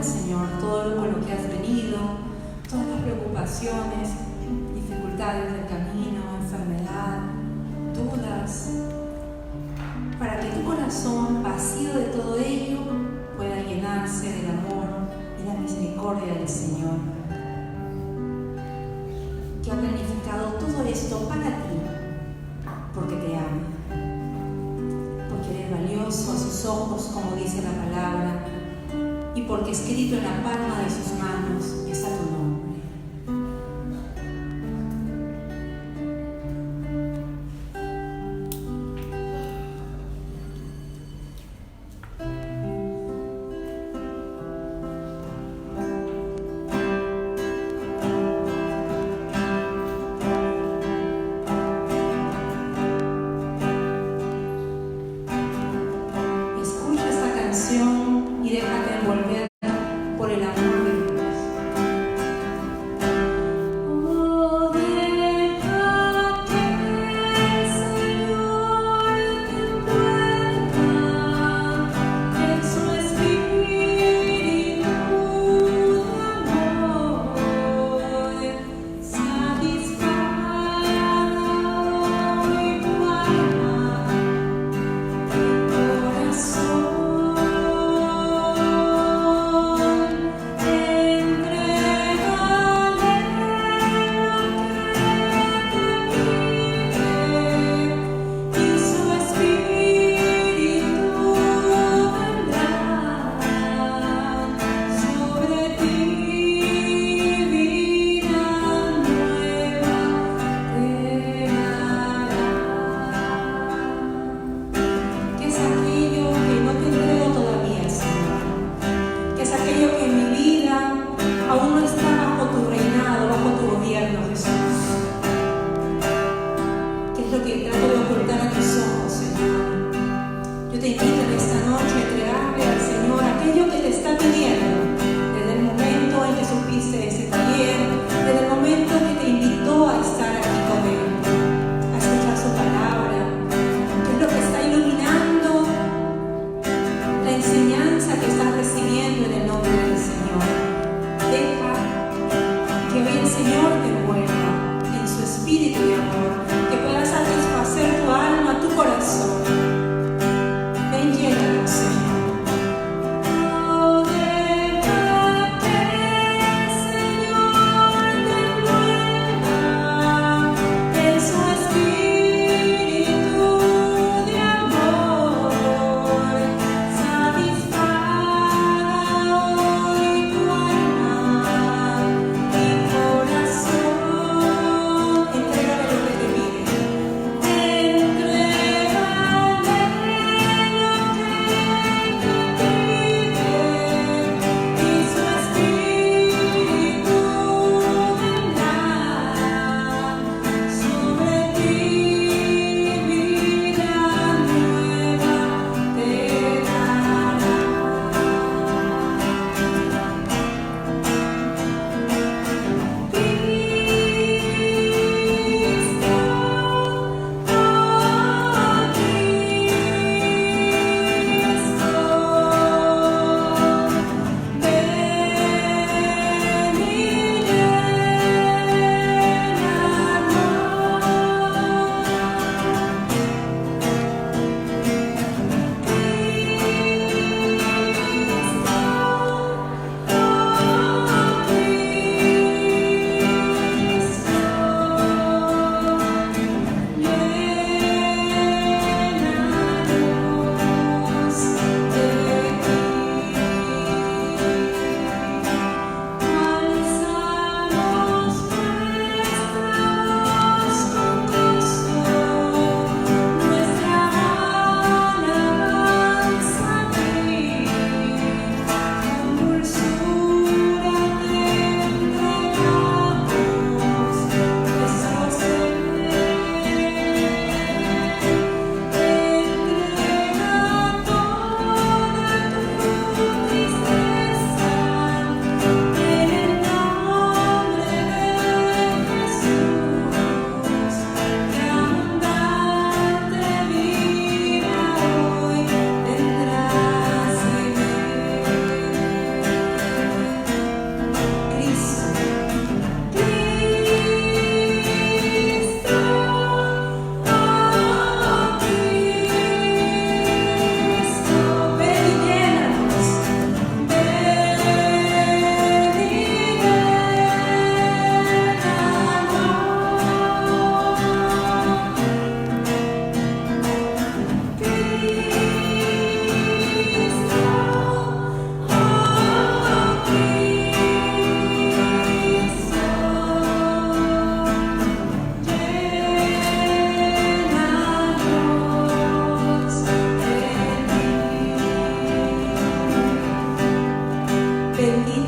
Señor, todo con lo que has venido, todas las preocupaciones, dificultades del camino, enfermedad, dudas, para que tu corazón, vacío de todo ello, pueda llenarse del amor y la misericordia del Señor, que ha planificado todo esto para ti, porque te ama, porque eres valioso a sus ojos, como dice la palabra, y porque escrito en la palma de sus manos está tu nombre. Escucha esta canción y déjate envolver por el amor de Dios. Oh, deja que el Señor te envuelva en su espíritu de amor, satisfaga hoy tu alma, tu corazón. Que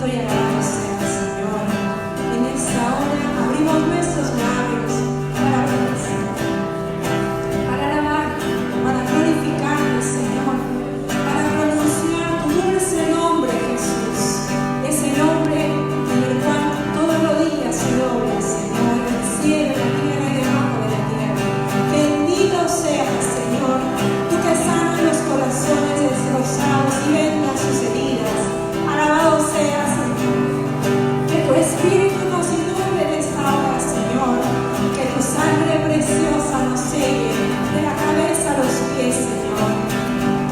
santo y alabado sea, Señor. En esta hora abrimos nuestros labios para bendecir, para alabar, para glorificarte, Señor, para pronunciar tu dulce nombre, Jesús. Ese nombre en el cual todos los días se dobla, Señor, en el cielo, en la tierra y debajo de la tierra. Bendito seas, Señor, tú que sanas los corazones destrozados y vendas sus heridas. Alabado seas, Señor. Que tu Espíritu nos inunde en esta hora, Señor. Que tu sangre preciosa nos selle de la cabeza a los pies, Señor.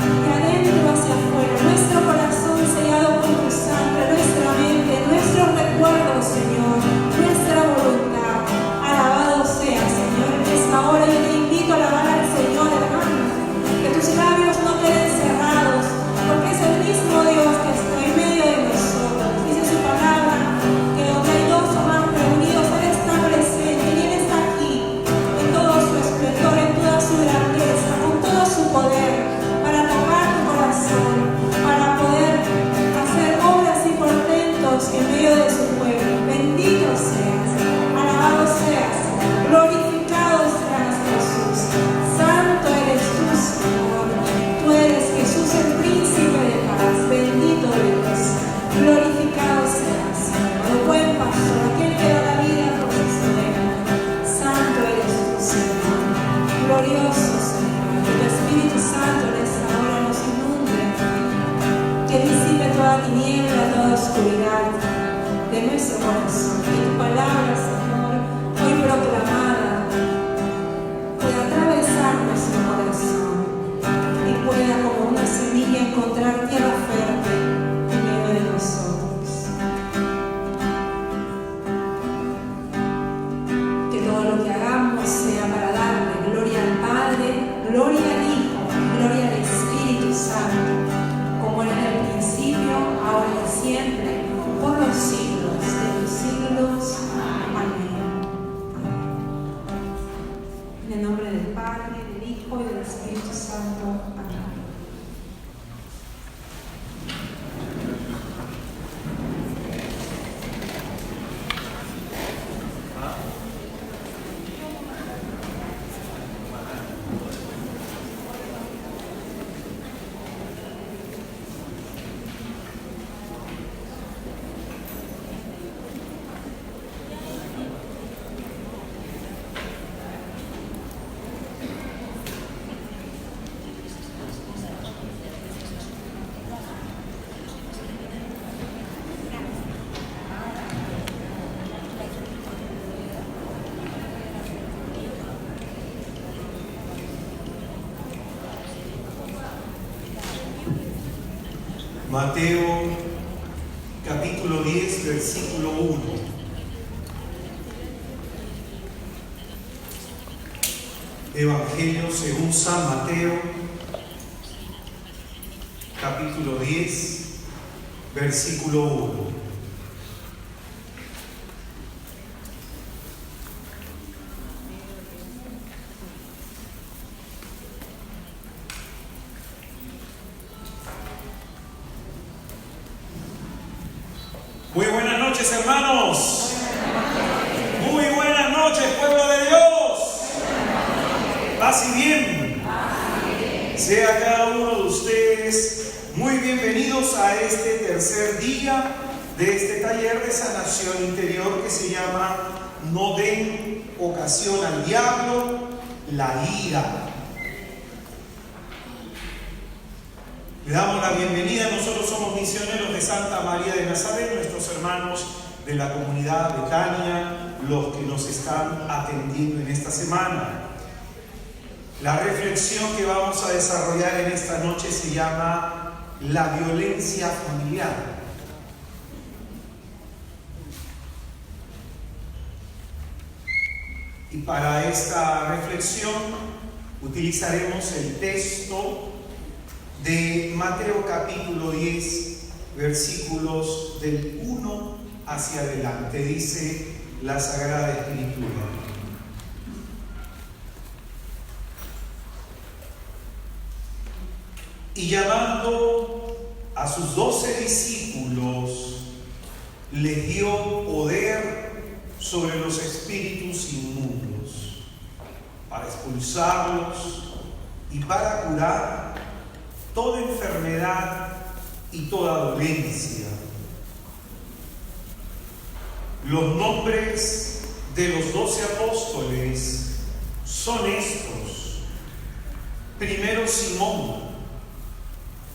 De adentro hacia afuera, nuestro corazón sellado con tu sangre, nuestra mente, nuestros recuerdos, Señor, nuestra voluntad. Alabado sea, Señor. En esta hora yo te invito a alabar al Señor, hermano. Que tus labios no queden cerrados, porque es el mismo Dios que está en medio de nosotros. Dice su palabra que donde hay dos o más reunidos, Él está presente y Él está aquí en todo su esplendor, en toda su grandeza, con todo su poder, para tocar tu corazón, para poder hacer obras y portentos en medio de su pueblo. Bendito seas, alabado seas, glorificado seas, Jesús. Santo eres tú, Señor. Tú eres Jesús, el príncipe de paz. Bendito Dios. Glorificado seas, Señor. El buen pastor, aquel que da la vida por sus ovejas. Santo eres tú, Señor. Glorioso, Señor. Que tu Espíritu Santo en esta hora nos inunde. Que disipe toda tiniebla, toda oscuridad de nuestro corazón. Que tu palabra, Señor, hoy proclamada, pueda atravesar nuestro corazón y pueda, como una semilla, encontrar tierra fértil en medio de nosotros. Que todo lo que hagamos sea para darle gloria al Padre, gloria al Hijo, gloria al Espíritu Santo, como era en el principio, ahora y siempre, por los siglos de los siglos. Amén. En el nombre del Padre, del Hijo y del Espíritu Santo. Amén. Mateo capítulo 10, versículo 1. Evangelio según San Mateo, capítulo 10, versículo 1. Muy buenas noches, hermanos. Muy buenas noches, pueblo de Dios. Paz y bien. Sea cada uno de ustedes muy bienvenidos a este tercer día de este taller de sanación interior que se llama No den ocasión al diablo, la ira. Le damos la bienvenida. Nosotros somos misioneros de Santa María de Nazaret, nuestros hermanos de la comunidad Betania, los que nos están atendiendo en esta semana. La reflexión que vamos a desarrollar en esta noche se llama la violencia familiar. Y para esta reflexión utilizaremos el texto de Mateo capítulo 10, versículos del 1 hacia adelante. Dice la Sagrada Escritura: y llamando a sus 12 discípulos, les dio poder sobre los espíritus inmundos, para expulsarlos y para curar toda enfermedad y toda dolencia. Los nombres de los 12 apóstoles son estos. Primero Simón,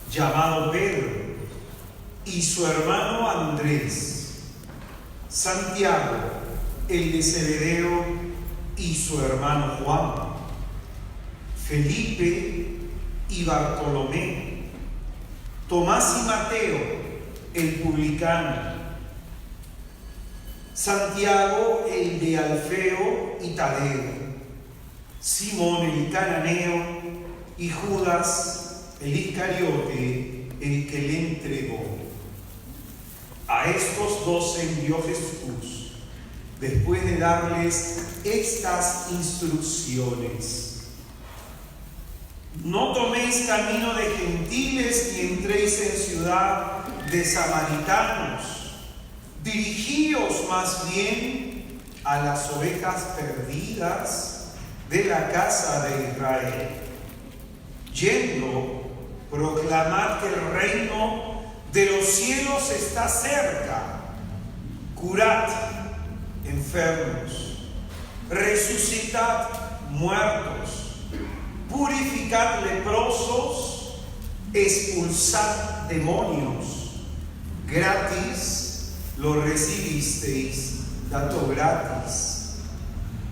llamado Pedro, y su hermano Andrés, Santiago, el de Zebedeo, y su hermano Juan, Felipe y Bartolomé, Tomás y Mateo, el publicano, Santiago, el de Alfeo y Tadeo, Simón el cananeo y Judas el Iscariote, el que le entregó. A estos 12 envió Jesús, después de darles estas instrucciones: no toméis camino de gentiles ni entréis en ciudad de samaritanos. Dirigíos más bien a las ovejas perdidas de la casa de Israel. Yendo, proclamad que el reino de los cielos está cerca. Curad enfermos, resucitad muertos, purificad leprosos, expulsad demonios. Gratis lo recibisteis, dato gratis.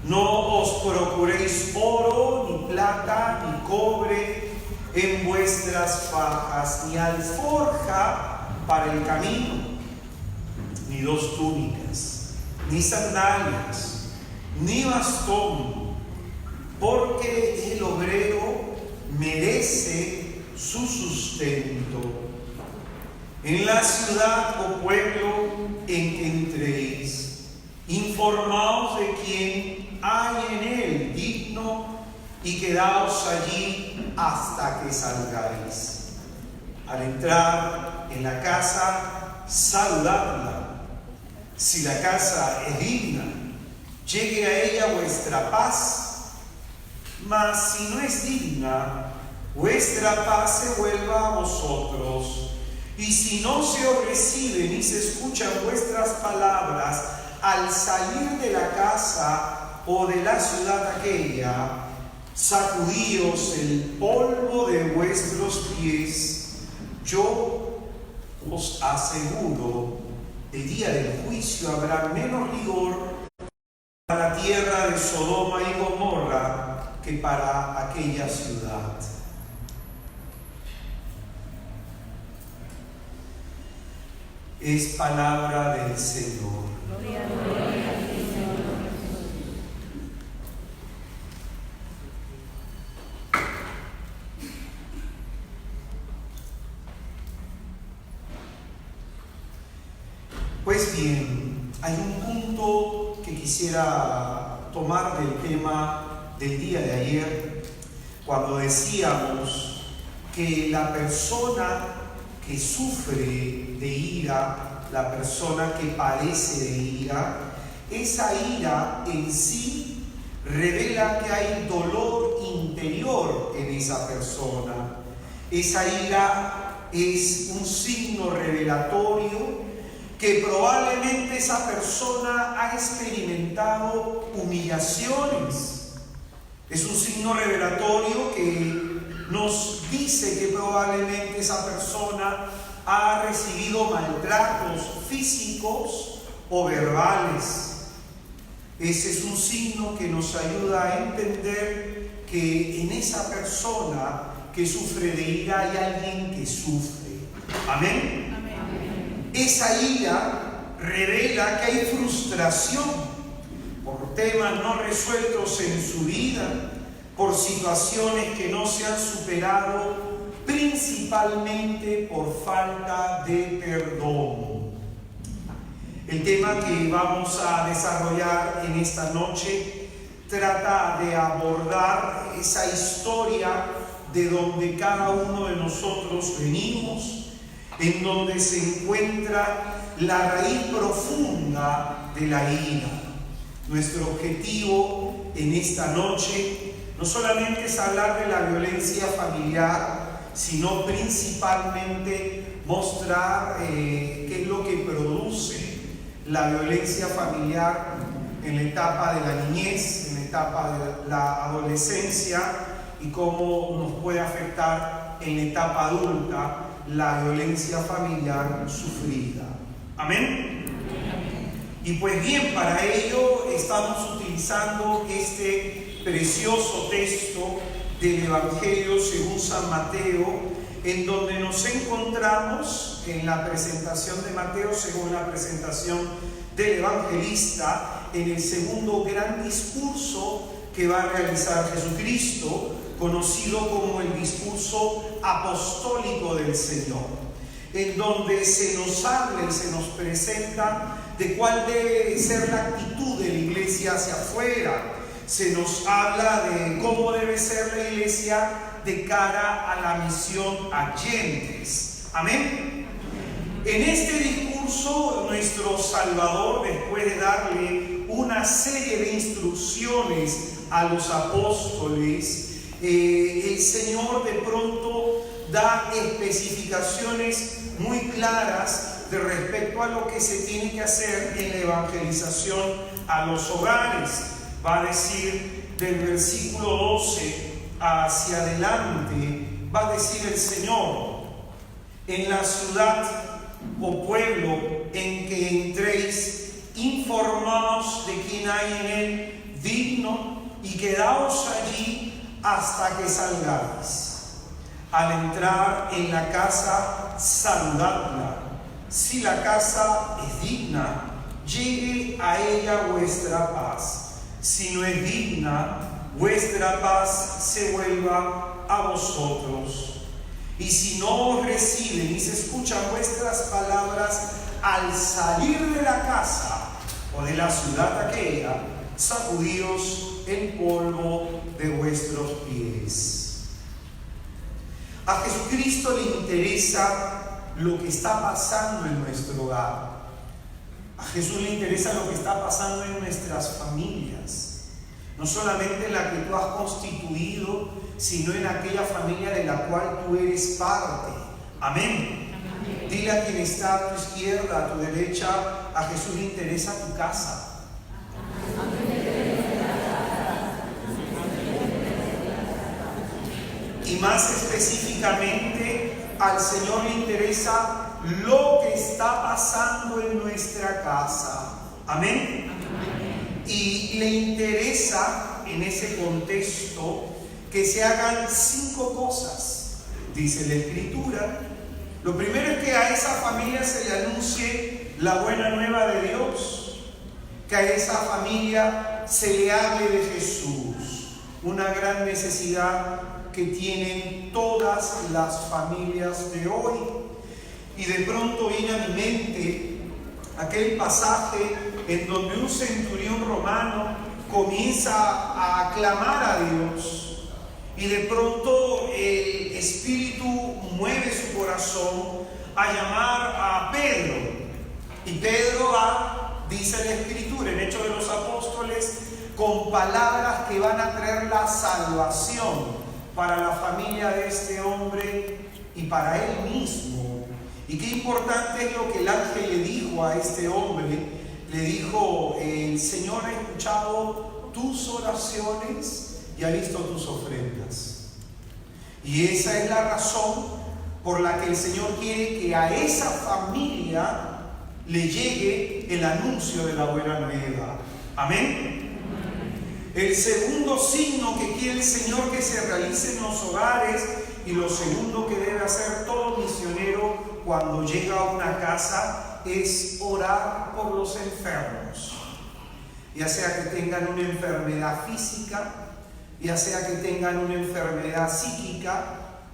No os procuréis oro, ni plata, ni cobre en vuestras fajas, ni alforja para el camino, ni 2 túnicas, ni sandalias, ni bastón, porque el obrero merece su sustento. En la ciudad o pueblo en que entréis, informaos de quién hay en él digno y quedaos allí hasta que salgáis. Al entrar en la casa, saludadla. Si la casa es digna, llegue a ella vuestra paz, mas si no es digna, vuestra paz se vuelva a vosotros. Y si no se os reciben ni se escuchan vuestras palabras al salir de la casa o de la ciudad aquella, sacudíos el polvo de vuestros pies. Yo os aseguro, el día del juicio habrá menos rigor para la tierra de Sodoma y Gomorra que para aquella ciudad. Es palabra del Señor. Gloria a ti, Señor Jesús. Pues bien, hay un punto que quisiera tomar del tema del día de ayer, cuando decíamos que la persona que sufre de ira, la persona que padece de ira, esa ira en sí revela que hay dolor interior en esa persona. Esa ira es un signo revelatorio que probablemente esa persona ha experimentado humillaciones. Es un signo revelatorio que nos dice que probablemente esa persona ha recibido maltratos físicos o verbales. Ese es un signo que nos ayuda a entender que en esa persona que sufre de ira hay alguien que sufre. ¿Amén? Amén. Esa ira revela que hay frustración por temas no resueltos en su vida, por situaciones que no se han superado, principalmente por falta de perdón. El tema que vamos a desarrollar en esta noche trata de abordar esa historia de donde cada uno de nosotros venimos en donde se encuentra la raíz profunda de la ira. Nuestro objetivo en esta noche no solamente es hablar de la violencia familiar, sino principalmente mostrar qué es lo que produce la violencia familiar en la etapa de la niñez, en la etapa de la adolescencia, y cómo nos puede afectar en la etapa adulta la violencia familiar sufrida. Amén. Y pues bien, para ello estamos utilizando este precioso texto del Evangelio según San Mateo, en donde nos encontramos en la presentación de Mateo, según la presentación del evangelista, en el segundo gran discurso que va a realizar Jesucristo, conocido como el discurso apostólico del Señor, en donde se nos habla y se nos presenta de cuál debe ser la actitud de la iglesia hacia afuera. Se nos habla de cómo debe ser la iglesia de cara a la misión a gentes. Amén. En este discurso, nuestro Salvador, después de darle una serie de instrucciones a los apóstoles, el Señor de pronto da especificaciones muy claras de respecto a lo que se tiene que hacer en la evangelización a los hogares. Va a decir del versículo 12 hacia adelante, va a decir el Señor: en la ciudad o pueblo en que entréis, informaos de quién hay en él digno, y quedaos allí hasta que salgáis. Al entrar en la casa, saludadla. Si la casa es digna, llegue a ella vuestra paz. Si no es digna, vuestra paz se vuelva a vosotros. Y si no os reciben y se escuchan vuestras palabras al salir de la casa o de la ciudad aquella, sacudíos el polvo de vuestros pies. A Jesucristo le interesa lo que está pasando en nuestro hogar. A Jesús le interesa lo que está pasando en nuestras familias. No solamente en la que tú has constituido, sino en aquella familia de la cual tú eres parte. Amén. Amén. Dile a quien está a tu izquierda, a tu derecha: a Jesús le interesa tu casa. Y más específicamente, al Señor le interesa lo que está pasando en nuestra casa. Amén. Y le interesa en ese contexto que se hagan 5 cosas, dice la Escritura. Lo primero es que a esa familia se le anuncie la buena nueva de Dios, que a esa familia se le hable de Jesús, una gran necesidad que tienen todas las familias de hoy. Y de pronto viene a mi mente aquel pasaje en donde un centurión romano comienza a clamar a Dios, y de pronto el Espíritu mueve su corazón a llamar a Pedro, y Pedro va, dice la Escritura en Hechos de los Apóstoles, con palabras que van a traer la salvación para la familia de este hombre y para él mismo. Y qué importante es lo que el ángel le dijo a este hombre. Le dijo: el Señor ha escuchado tus oraciones y ha visto tus ofrendas. Y esa es la razón por la que el Señor quiere que a esa familia le llegue el anuncio de la buena nueva. Amén. El segundo signo que quiere el Señor que se realice en los hogares, y lo segundo que debe hacer todo misionero cuando llega a una casa, es orar por los enfermos. Ya sea que tengan una enfermedad física, ya sea que tengan una enfermedad psíquica,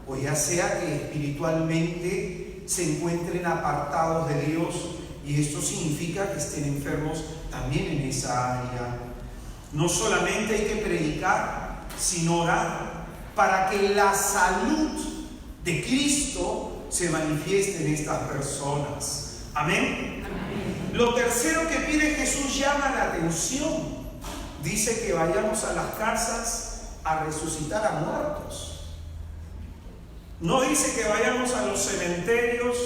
o ya sea que espiritualmente se encuentren apartados de Dios, y esto significa que estén enfermos también en esa área. No solamente hay que predicar, sino orar para que la salud de Cristo se manifieste en estas personas. Amén. Lo tercero que pide Jesús llama la atención. Dice que vayamos a las casas a resucitar a muertos. No dice que vayamos a los cementerios,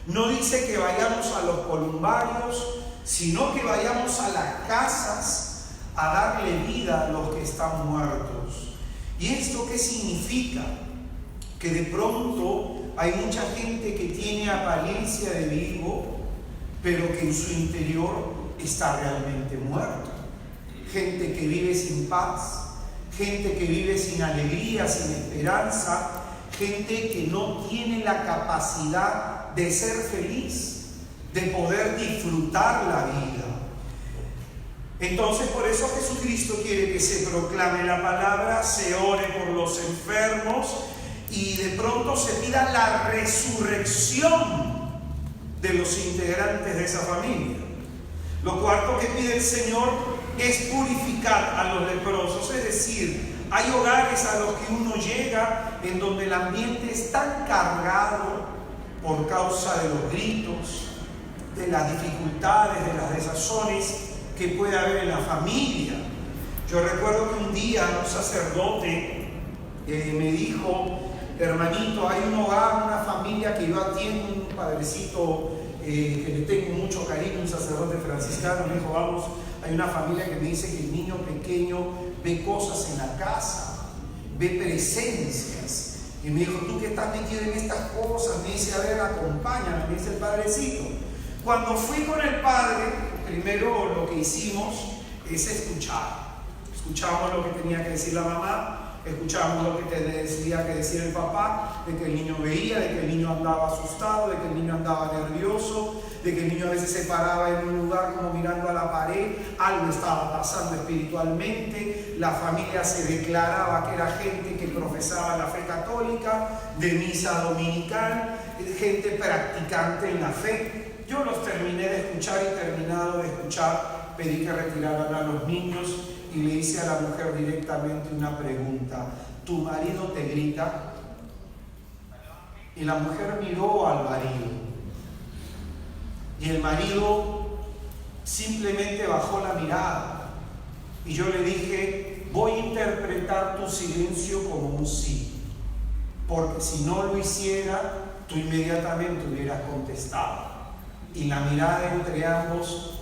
no dice que vayamos a los columbarios, sino que vayamos a las casas a darle vida a los que están muertos. ¿Y esto qué significa? Que de pronto hay mucha gente que tiene apariencia de vivo, pero que en su interior está realmente muerto. Gente que vive sin paz, gente que vive sin alegría, sin esperanza, gente que no tiene la capacidad de ser feliz, de poder disfrutar la vida. Entonces, por eso Jesucristo quiere que se proclame la palabra, se ore por los enfermos y de pronto se pida la resurrección de los integrantes de esa familia. Lo cuarto que pide el Señor es purificar a los leprosos, es decir, hay hogares a los que uno llega en donde el ambiente es tan cargado por causa de los gritos, de las dificultades, de las desazones que puede haber en la familia. Yo recuerdo que un día un sacerdote me dijo: hermanito, hay un hogar, una familia que yo atiendo, un padrecito que le tengo mucho cariño, un sacerdote franciscano. Me dijo: vamos, hay una familia que me dice que el niño pequeño ve cosas en la casa, ve presencias. Y me dijo: tú que estás metido en estas cosas, me dice, a ver, acompáñame, me dice el padrecito. Cuando fui con el padre, primero lo que hicimos es escuchar. Escuchamos lo que tenía que decir la mamá, escuchamos lo que tenía que decir el papá, de que el niño veía, de que el niño andaba asustado, de que el niño andaba nervioso, de que el niño a veces se paraba en un lugar como mirando a la pared, algo estaba pasando espiritualmente. La familia se declaraba que era gente que profesaba la fe católica, de misa dominical, gente practicante en la fe. Yo los terminé de escuchar y terminado de escuchar, pedí que retiraran a los niños y le hice a la mujer directamente una pregunta: ¿tu marido te grita? Y la mujer miró al marido y el marido simplemente bajó la mirada y yo le dije: voy a interpretar tu silencio como un sí, porque si no lo hiciera, tú inmediatamente hubieras contestado. Y la mirada entre ambos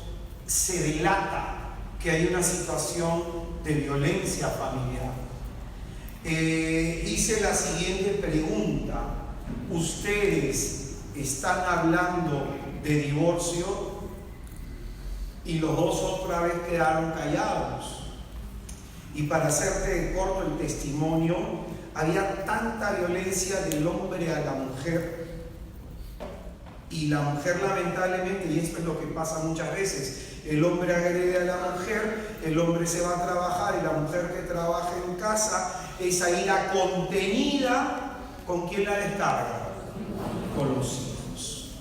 se delata que hay una situación de violencia familiar. Hice la siguiente pregunta: ¿ustedes están hablando de divorcio? Y los dos otra vez quedaron callados. Y para hacerte corto el testimonio, había tanta violencia del hombre a la mujer. Y la mujer, lamentablemente, y esto es lo que pasa muchas veces, el hombre agrede a la mujer, el hombre se va a trabajar y la mujer que trabaja en casa, esa ira contenida, ¿con quién la descarga? Con los hijos.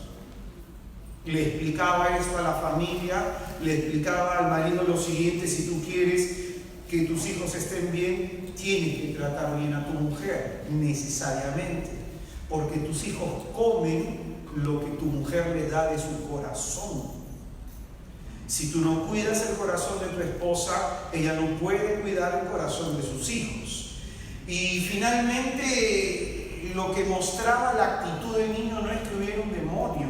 Le explicaba esto a la familia, le explicaba al marido lo siguiente: si tú quieres que tus hijos estén bien, tienes que tratar bien a tu mujer, necesariamente, porque tus hijos comen lo que tu mujer les da de su corazón. Si tú no cuidas el corazón de tu esposa, ella no puede cuidar el corazón de sus hijos. Y finalmente, lo que mostraba la actitud del niño no es que hubiera un demonio,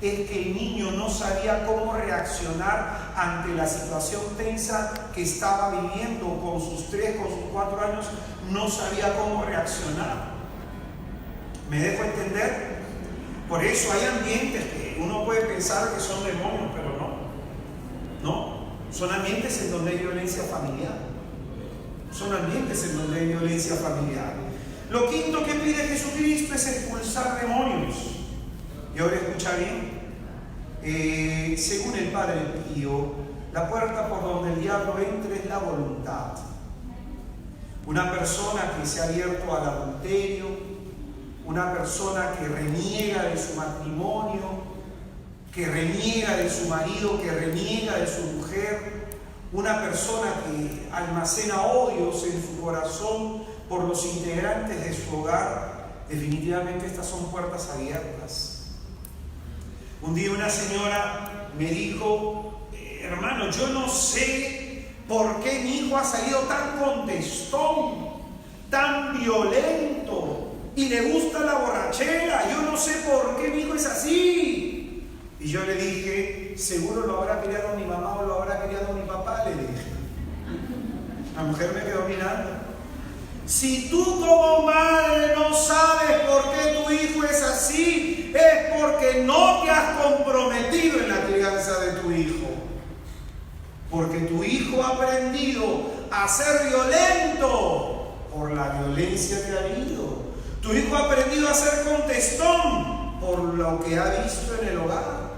es que el niño no sabía cómo reaccionar ante la situación tensa que estaba viviendo. Con sus 3, con sus 4 años, no sabía cómo reaccionar. ¿Me dejo entender? Por eso hay ambientes que uno puede pensar que son demonios, pero no. Son ambientes en donde hay violencia familiar. Son ambientes en donde hay violencia familiar. Lo quinto que pide Jesucristo es expulsar demonios. Y ahora escucha bien. Según el Padre Pío, la puerta por donde el diablo entra es la voluntad. Una persona que se ha abierto al adulterio, una persona que reniega de su matrimonio, que reniega de su marido, que reniega de su mujer, una persona que almacena odios en su corazón por los integrantes de su hogar, definitivamente estas son puertas abiertas. Un día una señora me dijo, hermano, yo no sé por qué mi hijo ha salido tan contestón, tan violento, y le gusta la borrachera. Yo no sé por qué mi hijo es así. Y yo le dije, seguro lo habrá criado mi mamá o lo habrá criado mi papá, le dije. La mujer me quedó mirando. Si tú como madre no sabes por qué tu hijo es así, es porque no te has comprometido en la crianza de tu hijo. Porque tu hijo ha aprendido a ser violento por la violencia que ha habido. Tu hijo ha aprendido a ser contestón por lo que ha visto en el hogar,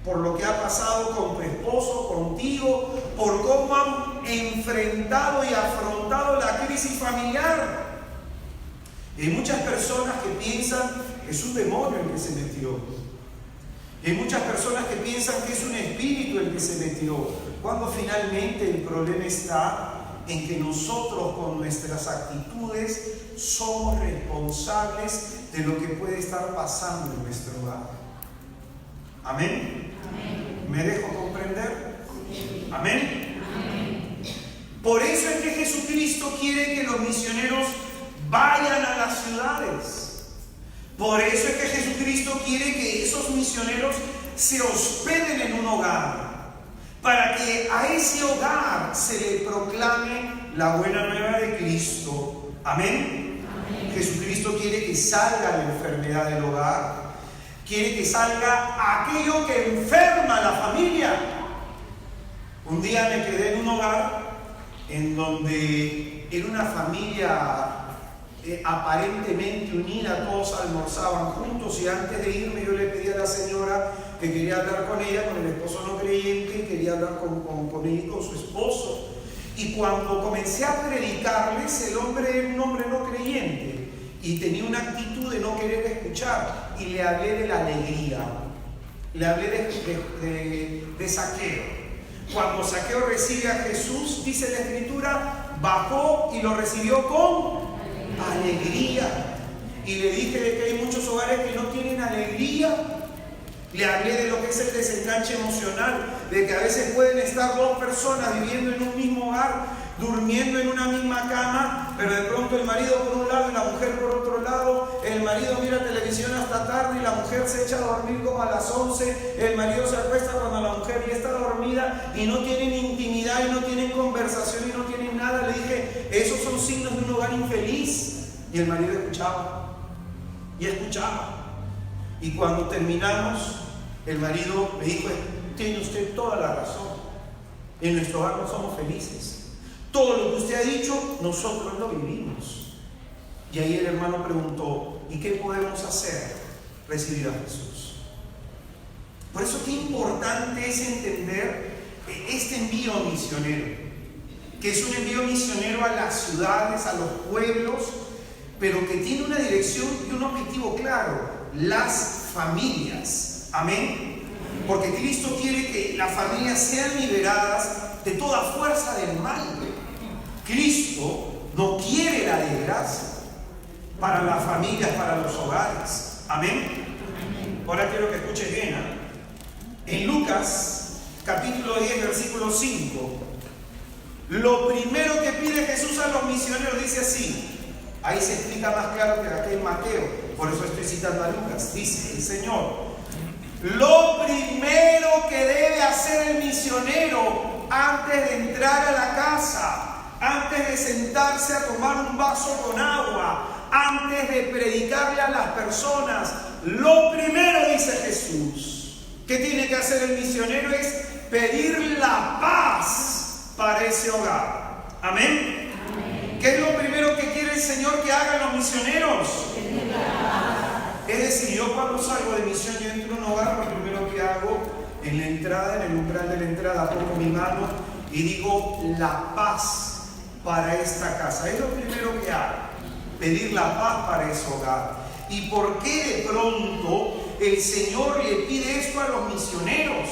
por lo que ha pasado con tu esposo, contigo, por cómo han enfrentado y afrontado la crisis familiar. Hay muchas personas que piensan que es un demonio el que se metió. Hay muchas personas que piensan que es un espíritu el que se metió, cuando finalmente el problema está en que nosotros con nuestras actitudes somos responsables de lo que puede estar pasando en nuestro hogar. ¿Amén? Amén. ¿Me dejo comprender? ¿Amén? Amén. Por eso es que Jesucristo quiere que los misioneros vayan a las ciudades. Por eso es que Jesucristo quiere que esos misioneros se hospeden en un hogar, para que a ese hogar se le proclame la buena nueva de Cristo. ¿Amén? Amén. Jesucristo quiere que salga la enfermedad del hogar, quiere que salga aquello que enferma a la familia. Un día me quedé en un hogar en donde era una familia aparentemente unida, todos almorzaban juntos, y antes de irme yo le pedí a la señora que quería hablar con ella, con el esposo no creyente, quería hablar con él y con su esposo. Y cuando comencé a predicarles, el hombre era un hombre no creyente y tenía una actitud de no querer escuchar, y le hablé de la alegría, le hablé de Zaqueo. Cuando Zaqueo recibe a Jesús, dice la Escritura, bajó y lo recibió con alegría. Y le dije de que hay muchos hogares que no tienen alegría. Le hablé de lo que es el desenganche emocional, de que a veces pueden estar dos personas viviendo en un mismo hogar, durmiendo en una misma cama, pero de pronto el marido por un lado y la mujer por otro lado. El marido mira televisión hasta tarde y la mujer se echa a dormir como a las 11. El marido se acuesta cuando la mujer ya está dormida, y no tienen intimidad y no tienen conversación y no tienen nada. Le dije, esos son signos de un hogar infeliz. Y el marido escuchaba y escuchaba. Y cuando terminamos, el marido me dijo, tiene usted toda la razón, en nuestro hogar no somos felices. Todo lo que usted ha dicho, nosotros lo vivimos. Y ahí el hermano preguntó, ¿y qué podemos hacer? Recibir a Jesús. Por eso qué importante es entender este envío misionero, que es un envío misionero a las ciudades, a los pueblos, pero que tiene una dirección y un objetivo claro: las familias. Amén. Porque Cristo quiere que las familias sean liberadas de toda fuerza del mal. Cristo no quiere la desgracia para las familias, para los hogares. Amén. Ahora quiero que escuches bien, En Lucas capítulo 10 versículo 5, lo primero que pide Jesús a los misioneros dice así. Ahí se explica más claro que aquí en Mateo, por eso estoy citando a Lucas. Dice el Señor, lo primero que debe hacer el misionero antes de entrar a la casa, antes de sentarse a tomar un vaso con agua, antes de predicarle a las personas, lo primero, dice Jesús, que tiene que hacer el misionero es pedir la paz para ese hogar. Amén. ¿Qué es lo primero que quiere el Señor que hagan los misioneros? Es decir, yo cuando salgo de misión y entro en un hogar, lo primero que hago en la entrada, en el umbral de la entrada, pongo mi mano y digo la paz para esta casa. Es lo primero que hago, pedir la paz para ese hogar. ¿Y por qué de pronto el Señor le pide esto a los misioneros?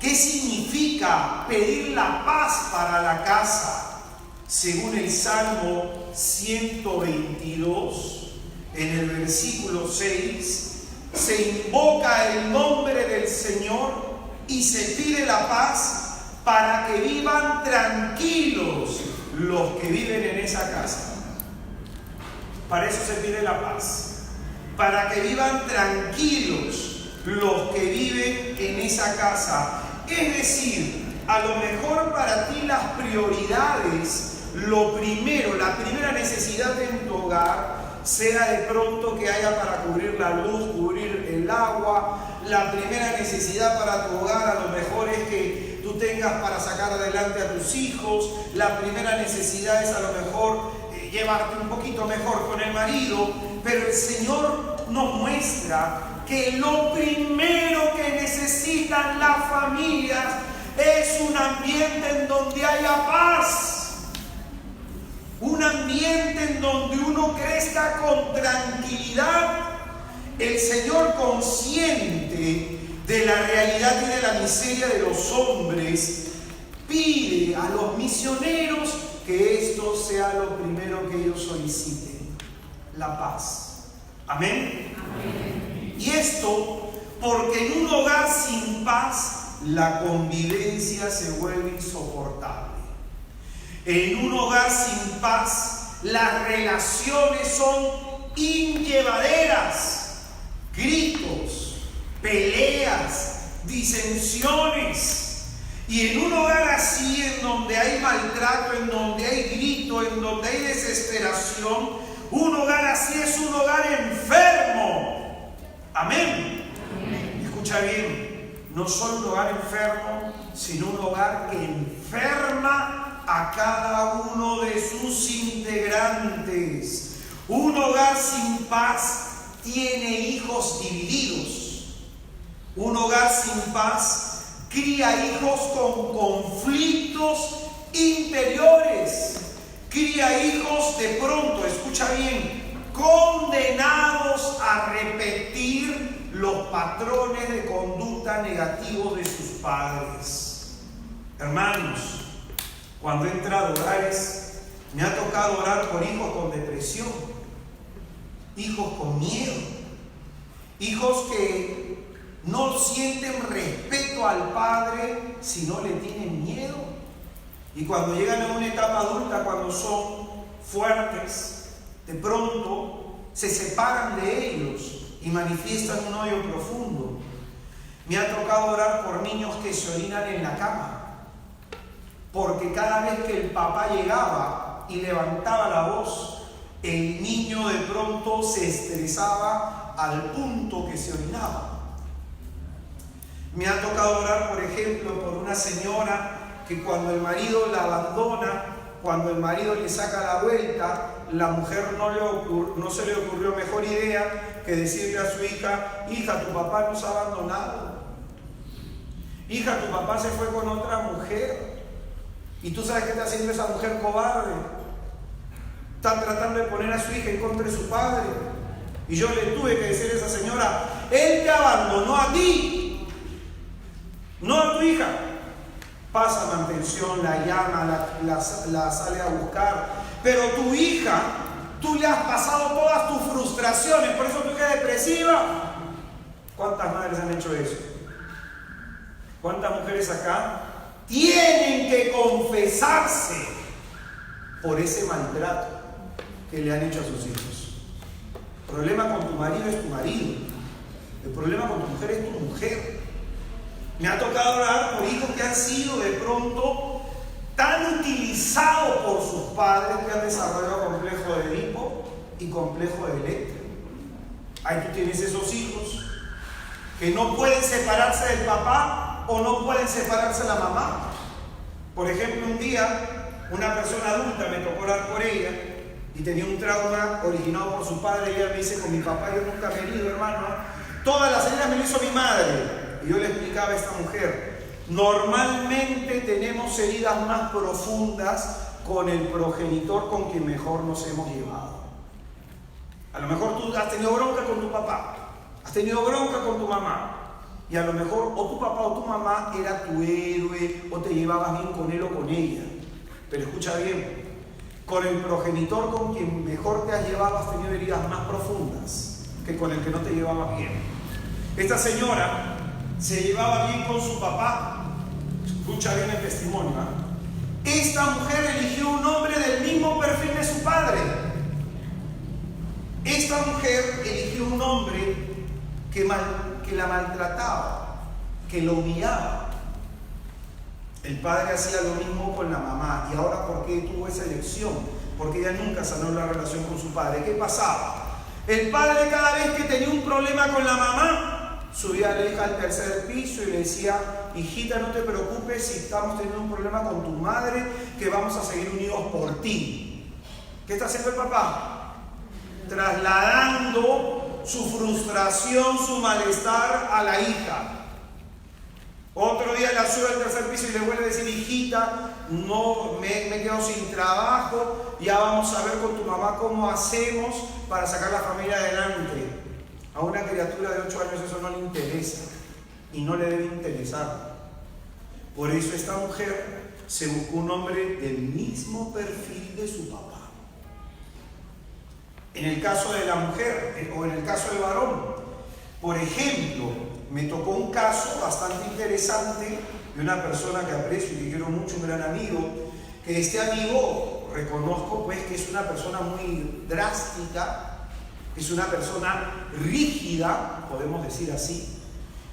¿Qué significa pedir la paz para la casa? Según el Salmo 122, en el versículo 6, se invoca el nombre del Señor y se pide la paz para que vivan tranquilos los que viven en esa casa. Para eso se pide la paz, para que vivan tranquilos los que viven en esa casa. Es decir, a lo mejor para ti las prioridades, lo primero, la primera necesidad en tu hogar, sea de pronto que haya para cubrir la luz, cubrir el agua. La primera necesidad para tu hogar a lo mejor es que tú tengas para sacar adelante a tus hijos. La primera necesidad es a lo mejor llevarte un poquito mejor con el marido. Pero el Señor nos muestra que lo primero que necesitan las familias es un ambiente en donde haya paz. Un ambiente en donde uno crezca con tranquilidad. El Señor, consciente de la realidad y de la miseria de los hombres, pide a los misioneros que esto sea lo primero que ellos soliciten: la paz. Amén. Amén. Y esto porque en un hogar sin paz la convivencia se vuelve insoportable. En un hogar sin paz, las relaciones son inllevaderas. Gritos, peleas, disensiones. Y en un hogar así, en donde hay maltrato, en donde hay grito, en donde hay desesperación, un hogar así es un hogar enfermo. Amén. Amén. Escucha bien, no solo un hogar enfermo, sino un hogar que enferma a cada uno de sus integrantes. Un hogar sin paz tiene hijos divididos. Un hogar sin paz cría hijos con conflictos interiores. Cría hijos de pronto, escucha bien, condenados a repetir los patrones de conducta negativos de sus padres. Hermanos, cuando he entrado a hogares, me ha tocado orar por hijos con depresión, hijos con miedo, hijos que no sienten respeto al padre, sino le tienen miedo. Y cuando llegan a una etapa adulta, cuando son fuertes, de pronto se separan de ellos y manifiestan un odio profundo. Me ha tocado orar por niños que se orinan en la cama, porque cada vez que el papá llegaba y levantaba la voz, el niño de pronto se estresaba al punto que se orinaba. Me ha tocado orar, por ejemplo, por una señora que cuando el marido la abandona, cuando el marido le saca la vuelta, la mujer no se le ocurrió mejor idea que decirle a su hija: hija, tu papá nos ha abandonado. Hija, tu papá se fue con otra mujer. ¿Y tú sabes qué está haciendo esa mujer cobarde? Está tratando de poner a su hija en contra de su padre. Y yo le tuve que decir a esa señora: él te abandonó a ti, no a tu hija. Pasa mantención, la llama, la sale a buscar. Pero tu hija, tú le has pasado todas tus frustraciones, por eso tú quedas depresiva. ¿Cuántas madres han hecho eso? ¿Cuántas mujeres acá tienen que confesarse por ese maltrato que le han hecho a sus hijos? El problema con tu marido es tu marido. El problema con tu mujer es tu mujer. Me ha tocado hablar por hijos que han sido de pronto tan utilizados por sus padres que han desarrollado complejo de Edipo y complejo de Electra. Ahí tú tienes esos hijos que no pueden separarse del papá o no pueden separarse de la mamá. Por ejemplo, un día una persona adulta me tocó orar por ella y tenía un trauma originado por su padre. Ella me dice: con mi papá yo nunca me he herido, hermano. Todas las heridas me lo hizo mi madre. Y yo le explicaba a esta mujer: normalmente tenemos heridas más profundas con el progenitor con quien mejor nos hemos llevado. A lo mejor tú has tenido bronca con tu papá, has tenido bronca con tu mamá, y a lo mejor o tu papá o tu mamá era tu héroe, o te llevabas bien con él o con ella. Pero escucha bien, con el progenitor con quien mejor te has llevado has tenido heridas más profundas que con el que no te llevabas bien. Esta señora se llevaba bien con su papá. Escucha bien el testimonio, ¿eh? Esta mujer eligió un hombre del mismo perfil de su padre. Esta mujer eligió un hombre que la maltrataba, que lo humillaba. El padre hacía lo mismo con la mamá. ¿Y ahora por qué tuvo esa elección? Porque ella nunca sanó la relación con su padre. ¿Qué pasaba? El padre, cada vez que tenía un problema con la mamá, subía a la hija al tercer piso y le decía: hijita, no te preocupes si estamos teniendo un problema con tu madre, que vamos a seguir unidos por ti. ¿Qué está haciendo el papá? Trasladando su frustración, su malestar a la hija. Otro día la sube al tercer piso y le vuelve a decir: hijita, no me he quedado sin trabajo, ya vamos a ver con tu mamá cómo hacemos para sacar la familia adelante. A una criatura de 8 años eso no le interesa y no le debe interesar. Por eso esta mujer se buscó un hombre del mismo perfil de su papá. En el caso de la mujer o en el caso del varón, por ejemplo, me tocó un caso bastante interesante de una persona que aprecio y que quiero mucho, un gran amigo, que este amigo reconozco pues que es una persona muy drástica, es una persona rígida, podemos decir así.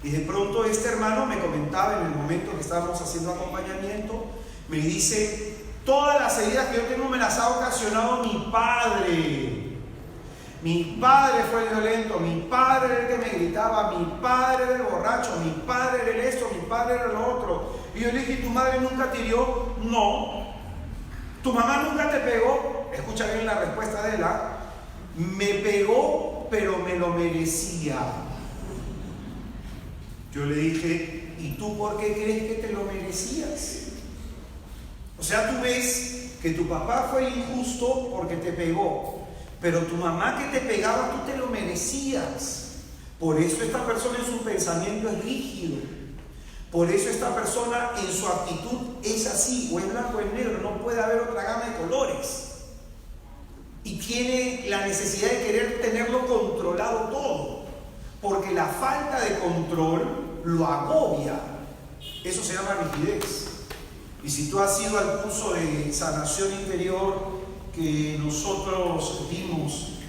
Y de pronto este hermano me comentaba en el momento que estábamos haciendo acompañamiento, me dice: todas las heridas que yo tengo me las ha ocasionado mi padre. Mi padre fue el violento, mi padre era el que me gritaba, mi padre era el borracho, mi padre era el esto, mi padre era lo otro. Y yo le dije: ¿y tu madre nunca te hirió? No. ¿Tu mamá nunca te pegó? Escucha bien la respuesta de él. Me pegó, pero me lo merecía. Yo le dije: ¿y tú por qué crees que te lo merecías? O sea, tú ves que tu papá fue injusto porque te pegó, pero tu mamá que te pegaba tú te lo merecías. Por eso esta persona en su pensamiento es rígido. Por eso esta persona en su actitud es así, o es blanco o es negro, no puede haber otra gama de colores. Y tiene la necesidad de querer tenerlo controlado todo, porque la falta de control lo agobia. Eso se llama rigidez. Y si tú has ido al curso de sanación interior que nosotros dimos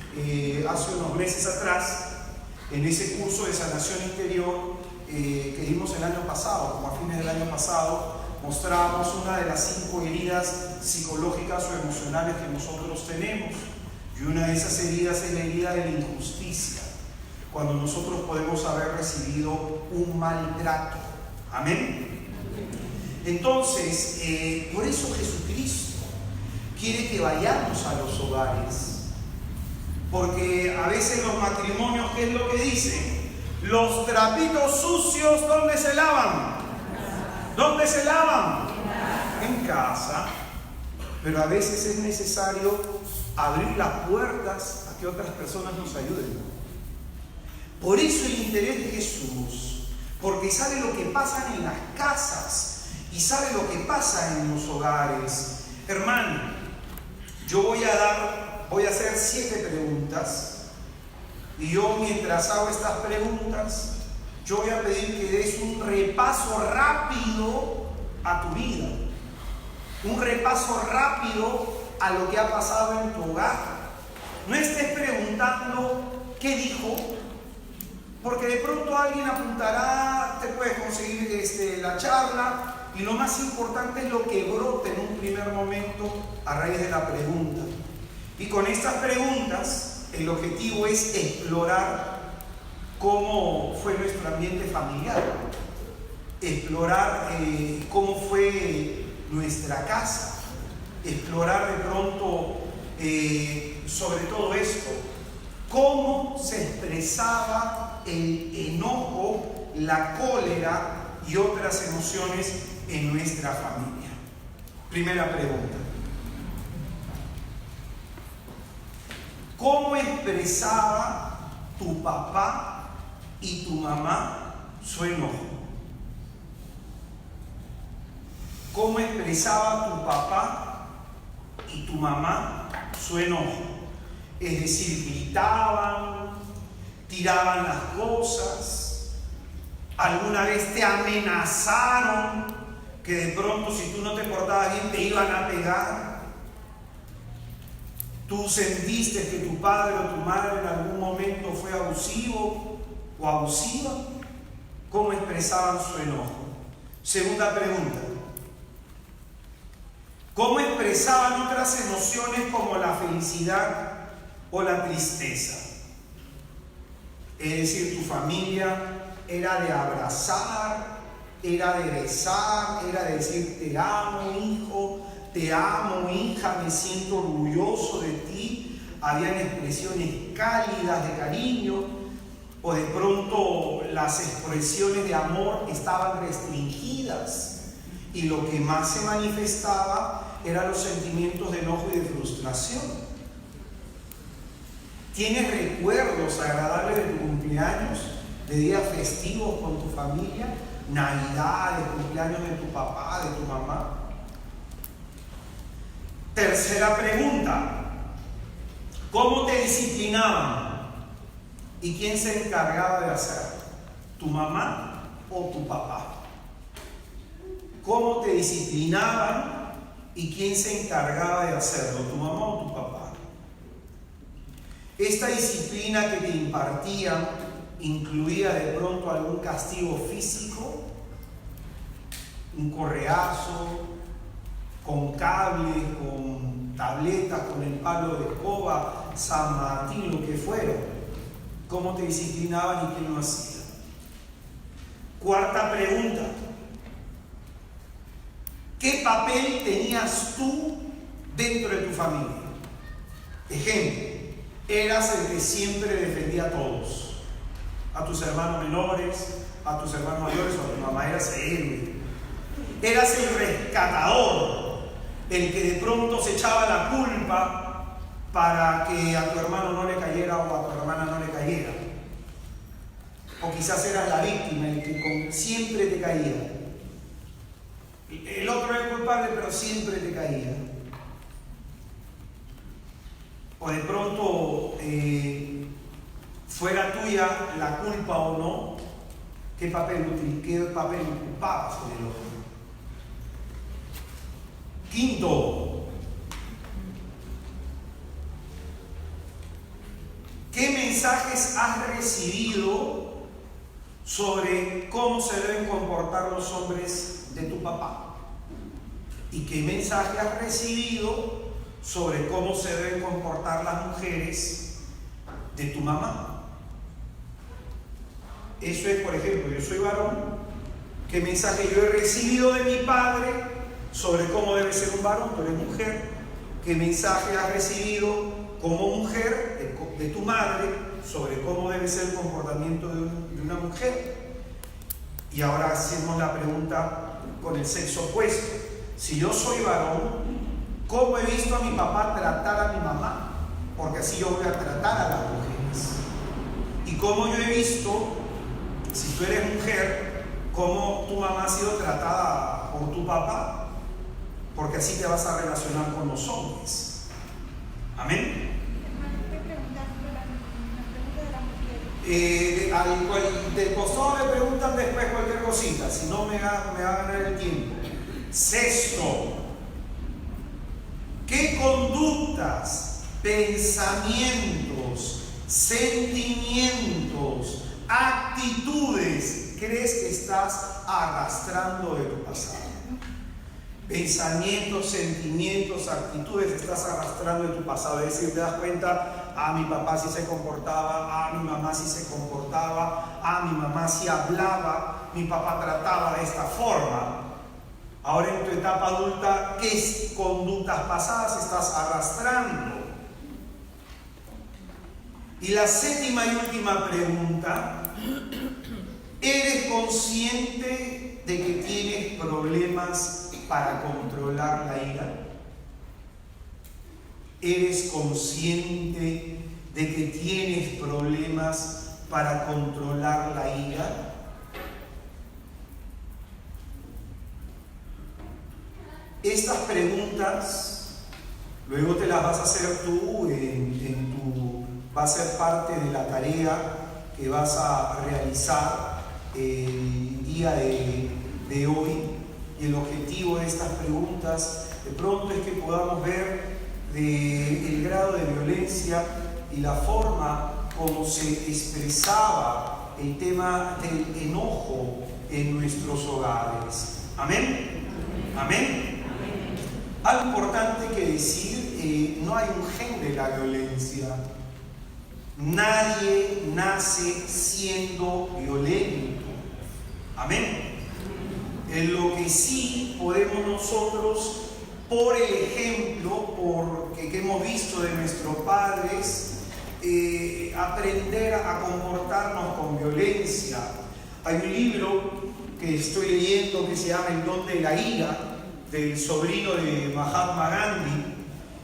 hace unos meses atrás, en ese curso de sanación interior que dimos el año pasado, como a fines del año pasado, mostramos una de las 5 heridas psicológicas o emocionales que nosotros tenemos. Y una de esas heridas es la herida de la injusticia, cuando nosotros podemos haber recibido un maltrato. Amén. Entonces, por eso Jesucristo quiere que vayamos a los hogares, porque a veces los matrimonios, ¿qué es lo que dicen? Los trapitos sucios, ¿dónde se lavan? ¿Dónde se lavan? En casa. Pero a veces es necesario abrir las puertas a que otras personas nos ayuden. Por eso el interés de Jesús, porque sabe lo que pasa en las casas y sabe lo que pasa en los hogares. Hermano, yo voy a hacer 7 preguntas, y yo, mientras hago estas preguntas, yo voy a pedir que des un repaso rápido a tu vida, un repaso rápido a lo que ha pasado en tu hogar. No estés preguntando qué dijo, porque de pronto alguien apuntará, te puedes conseguir la charla, y lo más importante es lo que brote en un primer momento a raíz de la pregunta. Y con estas preguntas el objetivo es explorar cómo fue nuestro ambiente familiar, explorar cómo fue nuestra casa, explorar de pronto sobre todo esto, cómo se expresaba el enojo, la cólera y otras emociones en nuestra familia. Primera pregunta: ¿cómo expresaba tu papá y tu mamá su enojo? ¿Cómo expresaba tu papá y tu mamá su enojo. Es decir, gritaban, tiraban las cosas, alguna vez te amenazaron que de pronto si tú no te portabas bien te iban a pegar. Tú sentiste que tu padre o tu madre en algún momento fue abusivo o abusiva. ¿Cómo expresaban su enojo? Segunda pregunta. ¿Cómo expresaban otras emociones como la felicidad o la tristeza? Es decir, tu familia era de abrazar, era de besar, era de decir te amo hijo, te amo hija, me siento orgulloso de ti. Habían expresiones cálidas de cariño, o de pronto las expresiones de amor estaban restringidas y lo que más se manifestaba eran los sentimientos de enojo y de frustración. ¿Tienes recuerdos agradables de tu cumpleaños, de días festivos con tu familia, navidades, cumpleaños de tu papá, de tu mamá? Tercera pregunta. ¿Cómo te disciplinaban? ¿Y quién se encargaba de hacerlo? ¿Tu mamá o tu papá? ¿Cómo te disciplinaban y quién se encargaba de hacerlo? ¿Tu mamá o tu papá? Esta disciplina que te impartían incluía de pronto algún castigo físico, un correazo, con cable, con tabletas, con el palo de escoba, San Martín, lo que fuera. ¿Cómo te disciplinaban y quién lo hacía? Cuarta pregunta. ¿Qué papel tenías tú dentro de tu familia? Ejemplo, eras el que siempre defendía a todos, a tus hermanos menores, a tus hermanos mayores o a tu mamá. Eras el héroe, eras el rescatador, el que de pronto se echaba la culpa para que a tu hermano no le cayera o a tu hermana no le cayera. O quizás eras la víctima, el que siempre te caía. El otro era el culpable, pero siempre te caía. O de pronto fuera tuya la culpa o no, ¿qué papel ocupabas en el otro? Quinto. ¿Qué mensajes has recibido sobre cómo se deben comportar los hombres de tu papá? ¿Y qué mensaje has recibido sobre cómo se deben comportar las mujeres de tu mamá? Eso es, por ejemplo, yo soy varón. ¿Qué mensaje yo he recibido de mi padre sobre cómo debe ser un varón? Tú eres mujer. ¿Qué mensaje has recibido como mujer de tu madre sobre cómo debe ser el comportamiento de una mujer? Y ahora hacemos la pregunta con el sexo opuesto. Si yo soy varón, ¿cómo he visto a mi papá tratar a mi mamá? Porque así yo voy a tratar a las mujeres. Y cómo yo he visto, si tú eres mujer, cómo tu mamá ha sido tratada por tu papá, porque así te vas a relacionar con los hombres. Amén. Del costado le preguntan después cualquier cosita, si no me va a ganar el tiempo. Sexto, ¿qué conductas, pensamientos, sentimientos, actitudes crees que estás arrastrando de tu pasado? Pensamientos, sentimientos, actitudes estás arrastrando de tu pasado. Es decir, te das cuenta, mi papá sí se comportaba, mi mamá sí se comportaba, mi mamá sí hablaba, mi papá trataba de esta forma. Ahora en tu etapa adulta, ¿qué conductas pasadas estás arrastrando? Y la séptima y última pregunta, ¿eres consciente de que tienes problemas para controlar la ira? ¿Eres consciente de que tienes problemas para controlar la ira? Estas preguntas Luego te las vas a hacer tú, va a ser parte de la tarea que vas a realizar el día de hoy. Y el objetivo de estas preguntas de pronto es que podamos ver el grado de violencia y la forma como se expresaba el tema del enojo en nuestros hogares. ¿Amén? ¿Amén? Algo importante que decir, no hay un gen de la violencia. Nadie nace siendo violento. Amén. En lo que sí podemos nosotros, por el ejemplo que hemos visto de nuestros padres, aprender a comportarnos con violencia. Hay un libro que estoy leyendo que se llama El don de la ira, del sobrino de Mahatma Gandhi,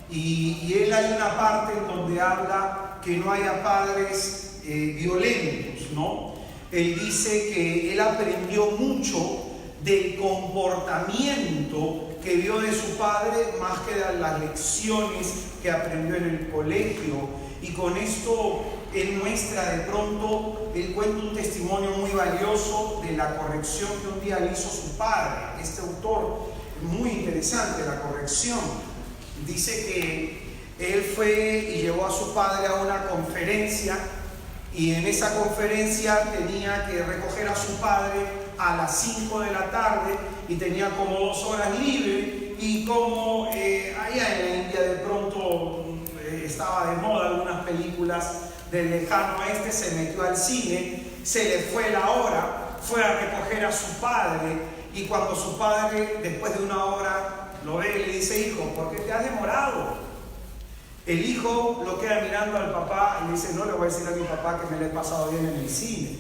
y él hay una parte en donde habla que no haya padres violentos, ¿no? Él dice que él aprendió mucho del comportamiento que vio de su padre más que de las lecciones que aprendió en el colegio. Y con esto él muestra de pronto, él cuenta un testimonio muy valioso de la corrección que un día le hizo su padre. Este autor, muy interesante la corrección, dice que él fue y llevó a su padre a una conferencia, y en esa conferencia tenía que recoger a su padre a las 5 de la tarde y tenía como 2 horas libres, y como allá en la India de pronto estaba de moda algunas películas del lejano oeste, se metió al cine, se le fue la hora, fue a recoger a su padre, y cuando su padre después de 1 hora lo ve y le dice: hijo, ¿por qué te has demorado? El hijo lo queda mirando al papá y le dice: no le voy a decir a mi papá que me lo he pasado bien en el cine.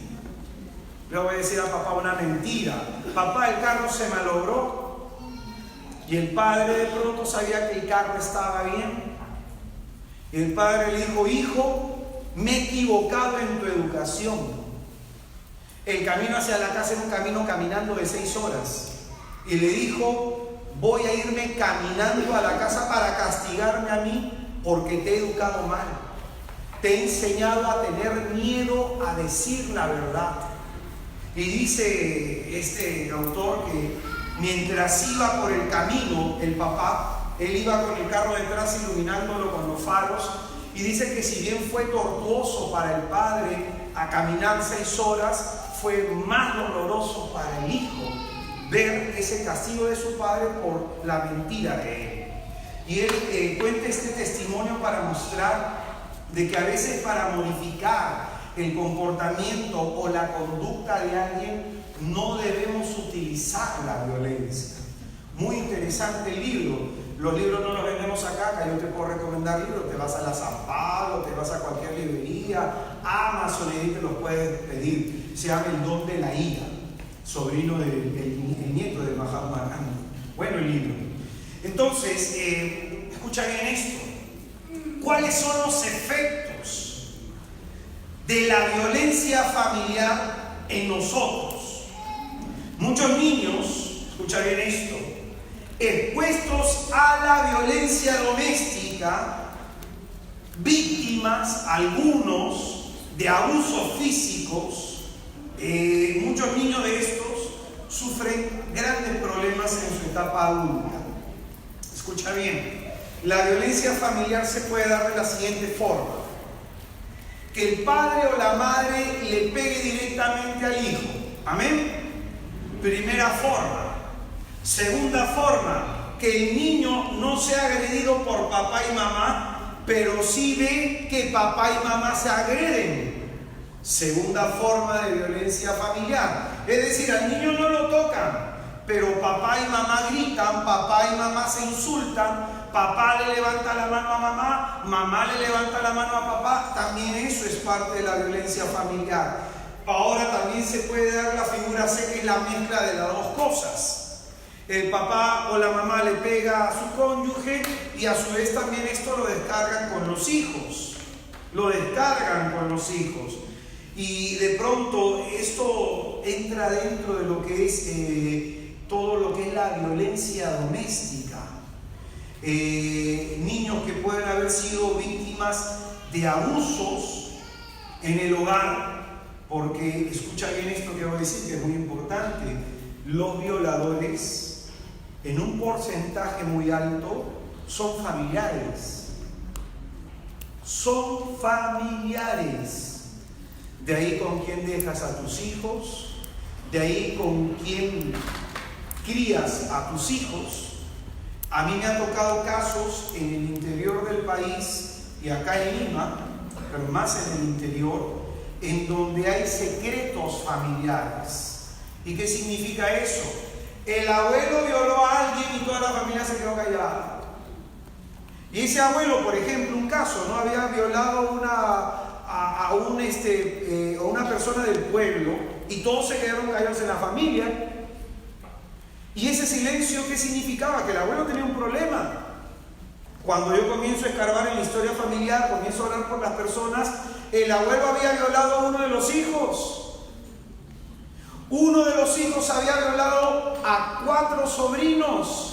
Le voy a decir a papá una mentira. Papá, el carro se malogró. Y el padre de pronto sabía que el carro estaba bien. Y el padre le dijo: hijo, me he equivocado en tu educación. El camino hacia la casa era un camino caminando de 6 horas. Y le dijo: voy a irme caminando a la casa para castigarme a mí porque te he educado mal. Te he enseñado a tener miedo a decir la verdad. Y dice este autor que mientras iba por el camino, el papá, él iba con el carro detrás iluminándolo con los faros, y dice que si bien fue tortuoso para el padre a caminar 6 horas, fue más doloroso para el hijo ver ese castigo de su padre por la mentira de él. Y él cuenta este testimonio para mostrar de que a veces para modificar el comportamiento o la conducta de alguien no debemos utilizar la violencia. Muy interesante el libro. Los libros no los vendemos acá yo te puedo recomendar libros. Te vas a la San Pablo, te vas a cualquier librería, Amazon, y te los puedes pedir. Se llama El don de la ira, sobrino el nieto de Mahatma Gandhi. Bueno, el libro. Entonces, escucha bien esto. ¿Cuáles son los efectos de la violencia familiar en nosotros? Muchos niños, escucha bien esto, expuestos a la violencia doméstica, víctimas, algunos, de abusos físicos, muchos niños de estos sufren grandes problemas en su etapa adulta. Escucha bien, la violencia familiar se puede dar de la siguiente forma: que el padre o la madre le pegue directamente al hijo. Amén. Primera forma. Segunda forma, que el niño no sea agredido por papá y mamá, pero sí ve que papá y mamá se agreden. Segunda forma de violencia familiar. Es decir, al niño no lo tocan, pero papá y mamá gritan, papá y mamá se insultan, papá le levanta la mano a mamá, mamá le levanta la mano a papá. También eso es parte de la violencia familiar. Ahora también se puede dar la figura C, que es la mezcla de las dos cosas. El papá o la mamá le pega a su cónyuge y a su vez también esto lo descargan con los hijos. Lo descargan con los hijos. Y de pronto esto entra dentro de lo que es todo lo que es la violencia doméstica. niños que pueden haber sido víctimas de abusos en el hogar, porque escucha bien esto que voy a decir, que es muy importante. Los violadores, en un porcentaje muy alto, son familiares. Son familiares. De ahí con quién dejas a tus hijos, de ahí con quién crías a tus hijos. A mí me han tocado casos en el interior del país y acá en Lima, pero más en el interior, en donde hay secretos familiares. ¿Y qué significa eso? El abuelo violó a alguien y toda la familia se quedó callada. Y ese abuelo, por ejemplo, un caso, ¿no? Había violado a una persona del pueblo y todos se quedaron callados en la familia. Y ese silencio, ¿qué significaba? Que el abuelo tenía un problema. Cuando yo comienzo a escarbar en la historia familiar, comienzo a hablar con las personas, el abuelo había violado a uno de los hijos. Uno de los hijos había violado a 4 sobrinos.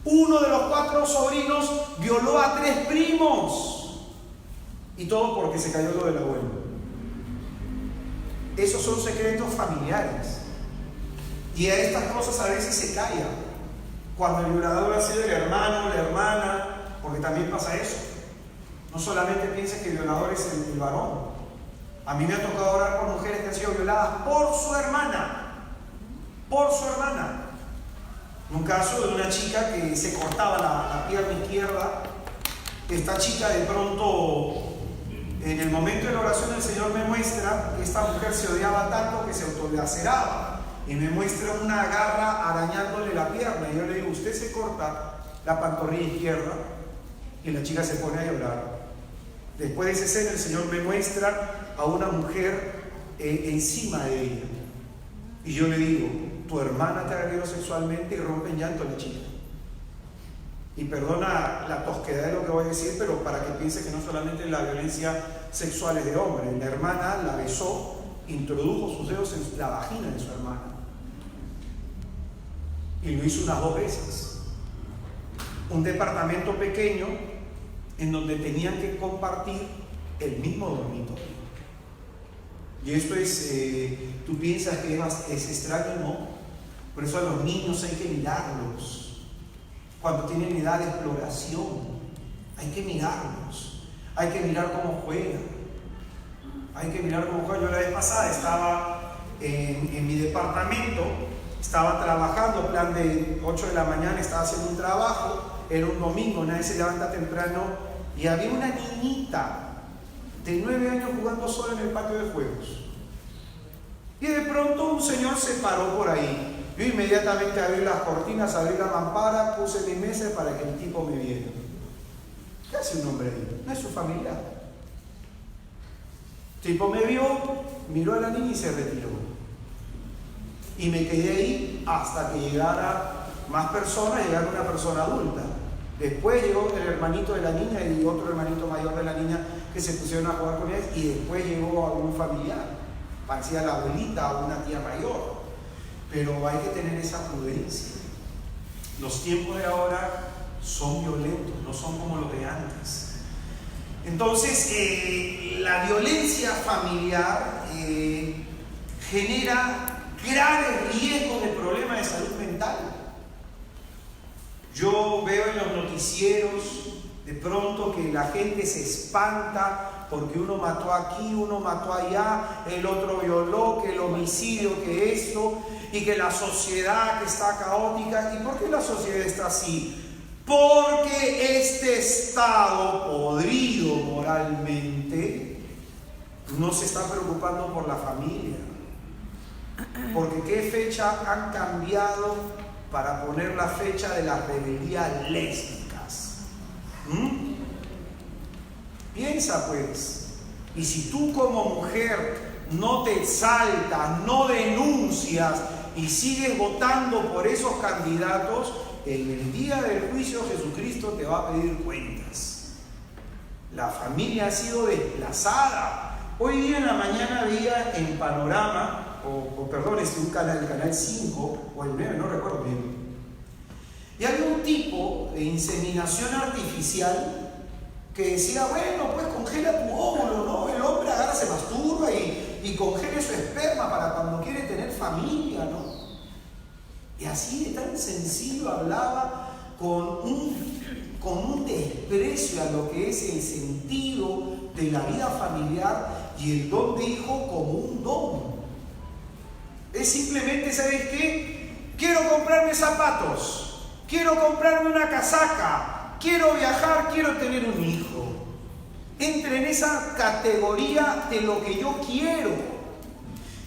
Uno de los 4 sobrinos violó a 3 primos. Y todo porque se cayó lo del abuelo. Esos son secretos familiares. Y a estas cosas a veces se calla. Cuando el violador ha sido el hermano, la hermana, porque también pasa eso. No solamente pienses que el violador es el varón. A mí me ha tocado orar por mujeres que han sido violadas por su hermana. Por su hermana. Un caso de una chica que se cortaba la pierna izquierda. Esta chica de pronto, en el momento de la oración, el Señor me muestra que esta mujer se odiaba tanto que se autolaceraba. Y me muestra una garra arañándole la pierna. Y yo le digo, usted se corta la pantorrilla izquierda. Y la chica se pone a llorar. Después de esa escena, el Señor me muestra a una mujer encima de ella. Y yo le digo, tu hermana te agredió sexualmente, y rompe en llanto la chica. Y perdona la tosquedad de lo que voy a decir, pero para que piense que no solamente la violencia sexual es de hombre. La hermana la besó, introdujo sus dedos en la vagina de su hermana. Y lo hizo unas 2 veces. Un departamento pequeño en donde tenían que compartir el mismo dormitorio. Y esto es, tú piensas que es extraño, ¿no? Por eso a los niños hay que mirarlos. Cuando tienen edad de exploración, hay que mirarlos. Hay que mirar cómo juegan. Hay que mirar cómo juegan. Yo la vez pasada estaba en mi departamento. Estaba trabajando, plan de 8 de la mañana, estaba haciendo un trabajo, era un domingo, nadie se levanta temprano, y había una niñita de 9 años jugando sola en el patio de juegos. Y de pronto un señor se paró por ahí. Yo inmediatamente abrí las cortinas, abrí la mampara, puse mi mesa para que el tipo me viera. ¿Qué hace un hombre ahí? No es su familiar. El tipo me vio, miró a la niña y se retiró. Y me quedé ahí hasta que llegara más personas, llegara una persona adulta. Después llegó el hermanito de la niña y otro hermanito mayor de la niña que se pusieron a jugar con ellos, y después llegó algún familiar, parecía la abuelita o una tía mayor. Pero hay que tener esa prudencia. Los tiempos de ahora son violentos, no son como los de antes. Entonces, la violencia familiar genera graves riesgos de problemas de salud mental. Yo veo en los noticieros de pronto que la gente se espanta porque uno mató aquí, uno mató allá, el otro violó, que el homicidio, que esto, y que la sociedad que está caótica. ¿Y por qué la sociedad está así? Porque este estado podrido moralmente no se está preocupando por la familia. Porque ¿qué fecha han cambiado para poner la fecha de las rebeldías lésbicas? Piensa pues. Y si tú como mujer no te exaltas, no denuncias y sigues votando por esos candidatos, en el día del juicio Jesucristo te va a pedir cuentas. La familia ha sido desplazada. Hoy día en la mañana veía en Panorama, un canal, el canal 5 o el 9, no recuerdo bien, Y había un tipo de inseminación artificial que decía, bueno, pues congela tu óvulo, ¿no? El hombre agarra, se masturba y congela su esperma para cuando quiere tener familia, ¿no? Y así de tan sencillo hablaba con un desprecio a lo que es el sentido de la vida familiar y el don de hijo como un don. Es simplemente, ¿sabes qué? Quiero comprarme zapatos, quiero comprarme una casaca, quiero viajar, quiero tener un hijo. Entra en esa categoría de lo que yo quiero.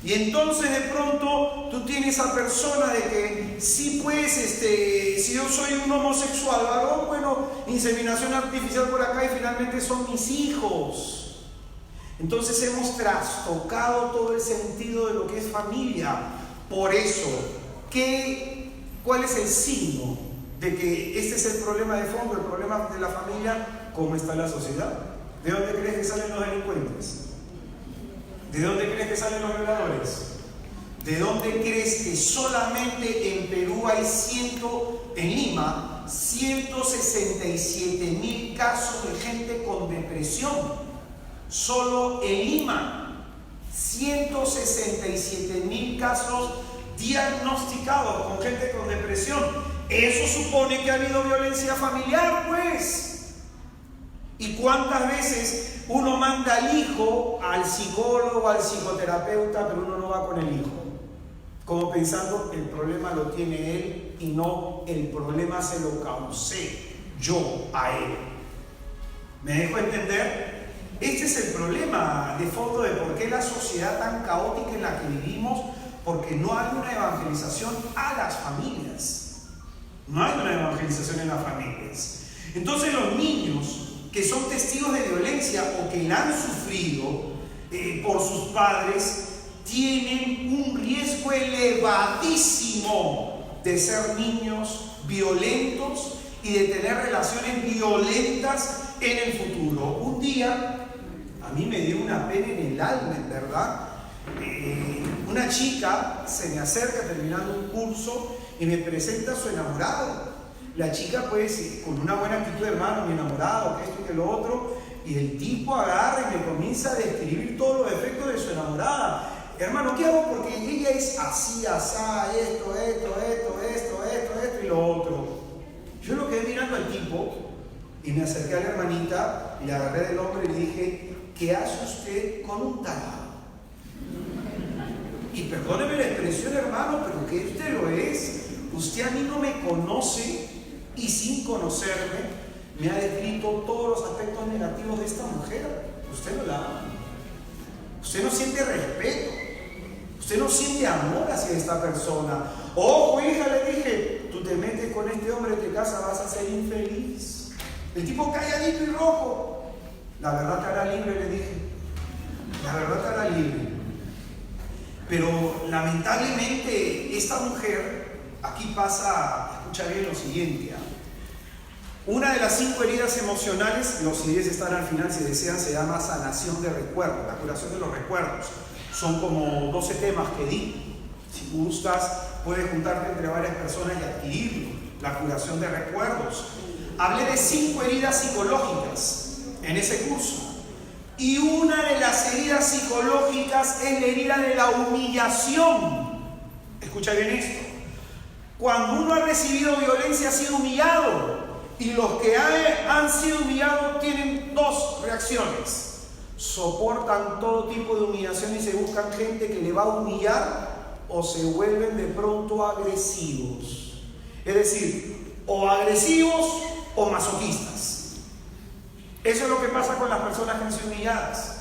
Y entonces de pronto tú tienes esa persona de que sí, pues, si yo soy un homosexual, varón, bueno, inseminación artificial por acá y finalmente son mis hijos. Entonces hemos trastocado todo el sentido de lo que es familia. Por eso, ¿cuál es el signo de que este es el problema de fondo, el problema de la familia? ¿Cómo está la sociedad? ¿De dónde crees que salen los delincuentes? ¿De dónde crees que salen los violadores? ¿De dónde crees que solamente en Perú hay en Lima, 167,000 casos de gente con depresión? Solo en Lima, 167,000 casos diagnosticados con gente con depresión. Eso supone que ha habido violencia familiar, pues. ¿Y cuántas veces uno manda al hijo al psicólogo, al psicoterapeuta, pero uno no va con el hijo? Como pensando el problema lo tiene él y no el problema se lo causé yo a él. ¿Me dejo entender? Este es el problema de fondo de por qué la sociedad tan caótica en la que vivimos, porque no hay una evangelización a las familias. No hay una evangelización en las familias. Entonces los niños que son testigos de violencia o que la han sufrido por sus padres, tienen un riesgo elevadísimo de ser niños violentos y de tener relaciones violentas en el futuro. Un día, a mí me dio una pena en el alma, en verdad. Una chica se me acerca terminando un curso y me presenta a su enamorado. La chica, pues, con una buena actitud, hermano, mi enamorado, que esto y que lo otro, y el tipo agarra y me comienza a describir todos los defectos de su enamorada. Hermano, ¿qué hago? Porque ella es así, asá, esto y lo otro. Yo lo quedé mirando al tipo y me acerqué a la hermanita y le agarré del hombro y le dije, ¿qué hace usted con un tarado? Y perdóneme la expresión, hermano, pero que usted lo es. Usted a mí no me conoce y sin conocerme me ha descrito todos los aspectos negativos de esta mujer. Usted no la ama. Usted no siente respeto. Usted no siente amor hacia esta persona. Ojo, hija, le dije, tú te metes con este hombre, te casas, vas a ser infeliz. El tipo calladito y rojo. La verdad te hará libre, le dije. La verdad te hará libre. Pero lamentablemente esta mujer, aquí pasa, escucha bien lo siguiente. Una de las 5 heridas emocionales, los CDs están al final si desean, se llama sanación de recuerdos, la curación de los recuerdos. Son como 12 temas que di. Si gustas, puedes juntarte entre varias personas y adquirirlo, la curación de recuerdos. Hablé de 5 heridas psicológicas en ese curso. Y una de las heridas psicológicas es la herida de la humillación. Escucha bien esto. Cuando uno ha recibido violencia, ha sido humillado. Y los que han sido humillados tienen 2 reacciones. Soportan todo tipo de humillación y se buscan gente que le va a humillar, o se vuelven de pronto agresivos. Es decir, o agresivos o masoquistas. Eso es lo que pasa con las personas que han sido humilladas.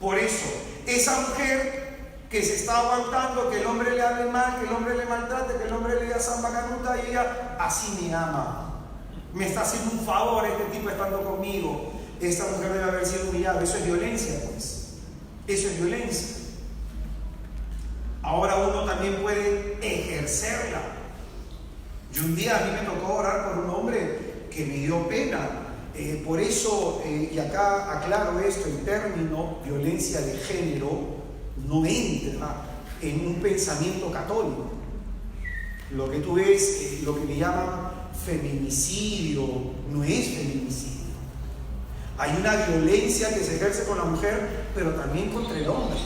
Por eso, esa mujer que se está aguantando, que el hombre le hable mal, que el hombre le maltrate, que el hombre le diga samba canuta, y ella así me ama. Me está haciendo un favor este tipo estando conmigo. Esta mujer debe haber sido humillada. Eso es violencia, pues. Eso es violencia. Ahora uno también puede ejercerla. Y un día a mí me tocó orar por un hombre que me dio pena. Por eso, y acá aclaro esto, el término violencia de género no entra en un pensamiento católico. Lo que tú ves, lo que le llaman feminicidio, no es feminicidio. Hay una violencia que se ejerce con la mujer, pero también contra el hombre.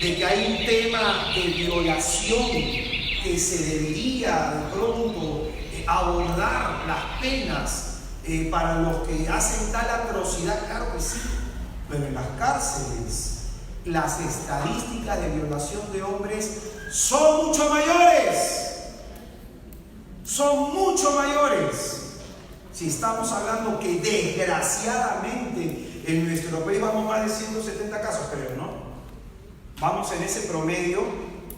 De que hay un tema de violación que se debería de pronto abordar las penas para los que hacen tal atrocidad, claro que sí, pero en las cárceles las estadísticas de violación de hombres son mucho mayores. Son mucho mayores. Si estamos hablando que desgraciadamente en nuestro país vamos más de 170 casos, creo, ¿no? Vamos en ese promedio.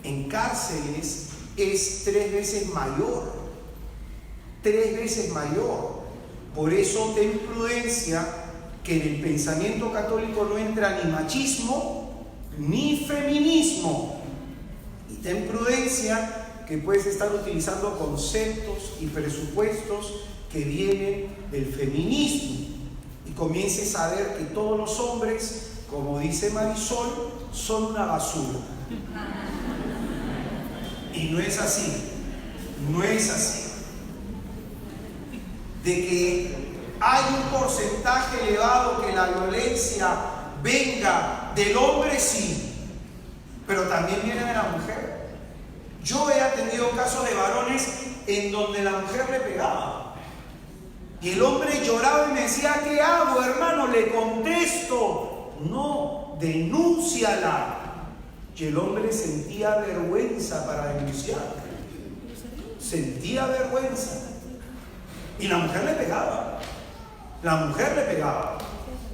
En cárceles es 3 veces mayor. 3 veces mayor. Por eso ten prudencia que en el pensamiento católico no entra ni machismo ni feminismo. Y ten prudencia que puedes estar utilizando conceptos y presupuestos que vienen del feminismo y comiences a ver que todos los hombres, como dice Marisol, son una basura. Y no es así, no es así. De que hay un porcentaje elevado que la violencia venga del hombre, sí, pero también viene de la mujer. Yo he atendido casos de varones en donde la mujer le pegaba y el hombre lloraba y me decía: ¿qué hago, hermano? Le contesto: no, denúnciala. Y el hombre sentía vergüenza para denunciar. Sentía vergüenza. Y la mujer le pegaba. La mujer le pegaba.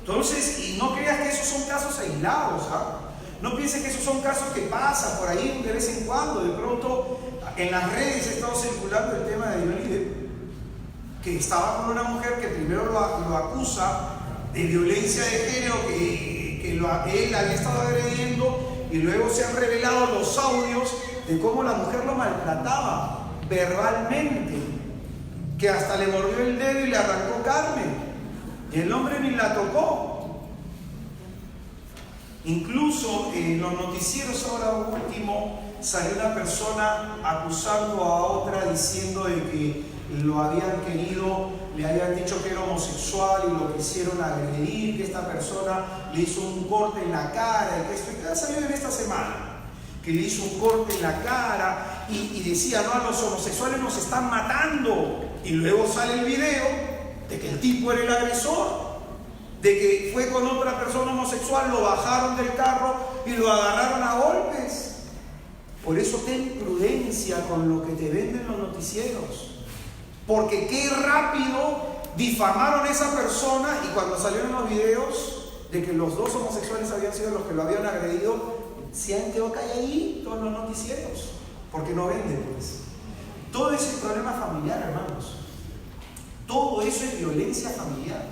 Entonces, y no creas que esos son casos aislados, ¿ah? No pienses que esos son casos que pasan por ahí de vez en cuando. De pronto, en las redes ha estado circulando el tema de Johnny, que estaba con una mujer que primero lo acusa de violencia de género, que él había estado agrediendo, y luego se han revelado los audios de cómo la mujer lo maltrataba verbalmente, que hasta le mordió el dedo y le arrancó carne, y el hombre ni la tocó. Incluso en los noticieros ahora último salió una persona acusando a otra diciendo de que lo habían querido, le habían dicho que era homosexual y lo quisieron agredir, que esta persona le hizo un corte en la cara, y que esto ha salido en esta semana, que le hizo un corte en la cara y decía: no, a los homosexuales nos están matando. Y luego sale el video de que el tipo era el agresor, de que fue con otra persona homosexual, lo bajaron del carro y lo agarraron a golpes. Por eso ten prudencia con lo que te venden los noticieros, porque qué rápido difamaron a esa persona, y cuando salieron los videos de que los dos homosexuales habían sido los que lo habían agredido, se han quedado calladitos los noticieros, porque no venden, pues. Todo ese problema familiar, hermanos. Todo eso es violencia familiar.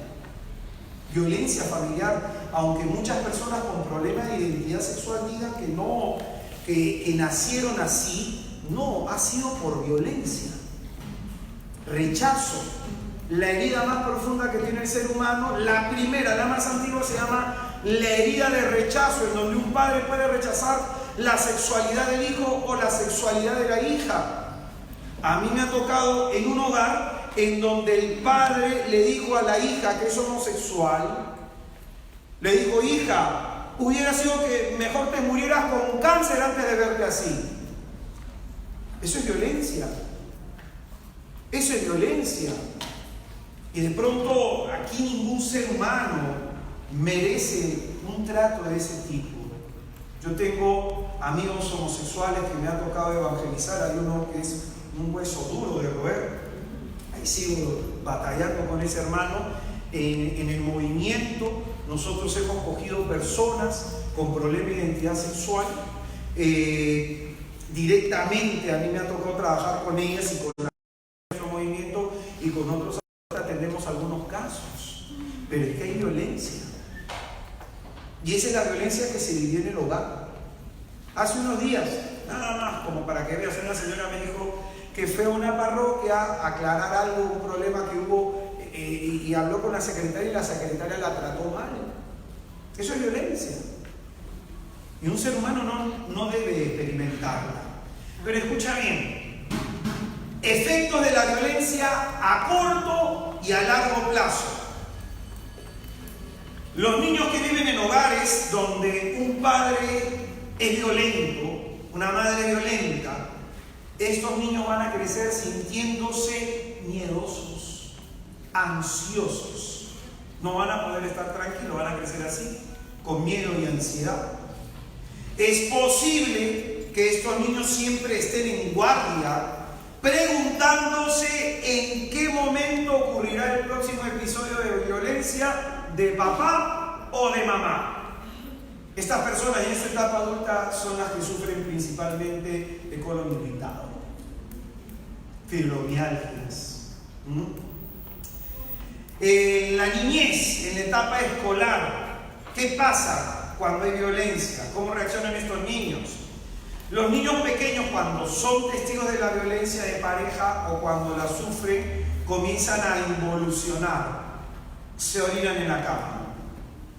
Violencia familiar, aunque muchas personas con problemas de identidad sexual digan que no, que nacieron así, no, ha sido por violencia. Rechazo, la herida más profunda que tiene el ser humano, la primera, la más antigua, se llama la herida de rechazo, en donde un padre puede rechazar la sexualidad del hijo o la sexualidad de la hija. A mí me ha tocado en un hogar en donde el padre le dijo a la hija que es homosexual, le dijo: hija, hubiera sido que mejor te murieras con cáncer antes de verte así. Eso es violencia. Eso es violencia. Y de pronto aquí ningún ser humano merece un trato de ese tipo. Yo tengo amigos homosexuales que me ha tocado evangelizar. Hay uno que es un hueso duro de roer. Ahí sigo batallando con ese hermano. En el movimiento nosotros hemos cogido personas con problemas de identidad sexual. Directamente a mí me ha tocado trabajar con ellas y con nuestro movimiento, y con otros atendemos algunos casos. Pero es que hay violencia. Y esa es la violencia que se vivió en el hogar. Hace unos días, nada más, como para que veas, una señora me dijo que fue a una parroquia a aclarar algo, un problema que hubo, y habló con la secretaria, y la secretaria la trató mal. Eso es violencia. Y un ser humano no debe experimentarla. Pero escucha bien, Efectos de la violencia a corto y a largo plazo. Los niños que viven en hogares donde un padre es violento, una madre violenta, estos niños van a crecer sintiéndose miedosos, ansiosos. No van a poder estar tranquilos, van a crecer así, con miedo y ansiedad. Es posible que estos niños siempre estén en guardia, preguntándose en qué momento ocurrirá el próximo episodio de violencia de papá o de mamá. Estas personas en esta etapa adulta son las que sufren principalmente de colon irritado, fibromialgias. En la niñez, en la etapa escolar, ¿qué pasa cuando hay violencia? ¿Cómo reaccionan estos niños? Los niños pequeños, cuando son testigos de la violencia de pareja o cuando la sufren, comienzan a involucionar, se orinan en la cama,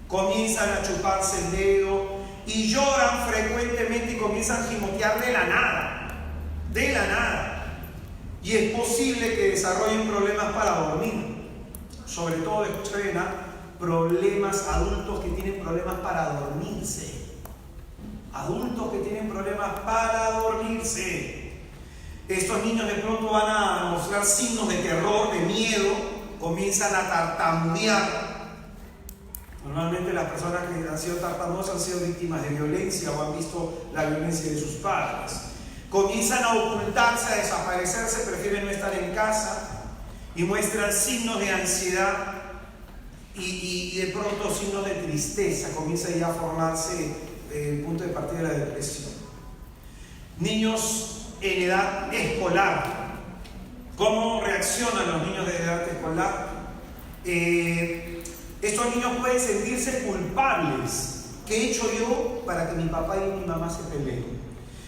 comienzan a chuparse el dedo y lloran frecuentemente y comienzan a gimotear de la nada. Y es posible que desarrollen problemas para dormir, sobre todo, escuchen bien, problemas, adultos que tienen problemas para dormirse. Adultos que tienen problemas para dormirse. Estos niños de pronto van a mostrar signos de terror, de miedo, comienzan a tartamudear. Normalmente las personas que han sido tartamudos han sido víctimas de violencia o han visto la violencia de sus padres. Comienzan a ocultarse, a desaparecerse, prefieren no estar en casa y muestran signos de ansiedad y de pronto signos de tristeza. Comienza ya a formarse el punto de partida de la depresión. Niños en edad escolar. ¿Cómo reaccionan los niños de edad escolar? Estos niños pueden sentirse culpables. ¿Qué he hecho yo para que mi papá y mi mamá se peleen?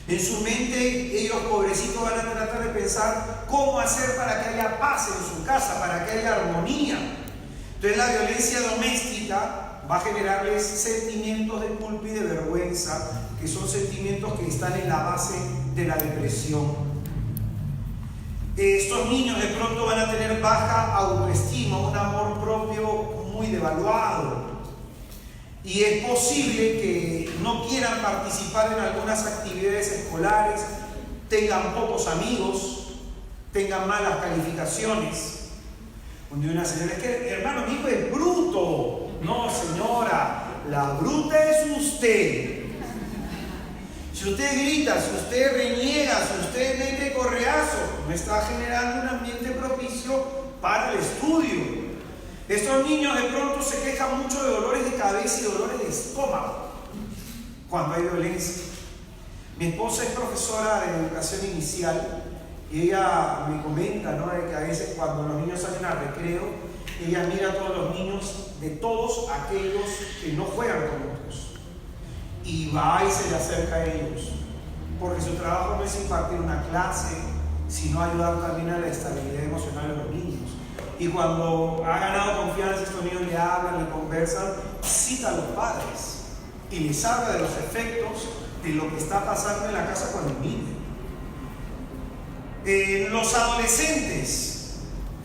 En su mente, ellos pobrecitos van a tratar de pensar cómo hacer para que haya paz en su casa, para que haya armonía. Entonces la violencia doméstica va a generarles sentimientos de culpa y de vergüenza, que son sentimientos que están en la base de la depresión. Estos niños de pronto van a tener baja autoestima, un amor propio muy devaluado. Y es posible que no quieran participar en algunas actividades escolares, tengan pocos amigos, tengan malas calificaciones. Un día una señora, es que hermano, mi hijo es bruto. No, señora, la bruta es usted. Si usted grita, si usted reniega, si usted mete correazo, no está generando un ambiente propicio para el estudio. Estos niños de pronto se quejan mucho de dolores de cabeza y dolores de estómago cuando hay violencia. Mi esposa es profesora de educación inicial y ella me comenta, ¿no?, de que a veces cuando los niños salen al recreo, ella mira a todos los niños, de todos aquellos que no juegan con otros, y va y se le acerca a ellos, porque su trabajo no es impartir una clase, sino ayudar también a la estabilidad emocional de los niños. Y cuando ha ganado confianza, estos niños le hablan, le conversan, cita a los padres y les habla de los efectos de lo que está pasando en la casa con el niño. Los adolescentes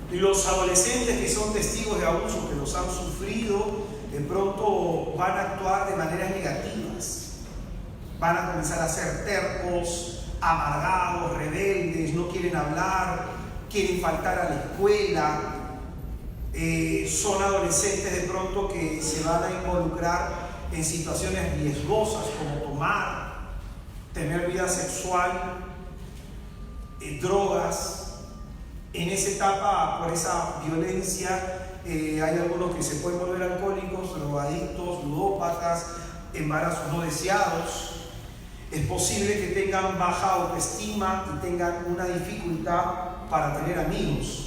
que son testigos de abuso, que los han sufrido, de pronto van a actuar de maneras negativas. Van a comenzar a ser tercos, amargados, rebeldes, no quieren hablar, quieren faltar a la escuela. Son adolescentes de pronto que se van a involucrar en situaciones riesgosas como tomar, tener vida sexual, drogas. En esa etapa, por esa violencia, hay algunos que se pueden volver alcohólicos, drogadictos, ludópatas, embarazos no deseados. Es posible que tengan baja autoestima y tengan una dificultad para tener amigos.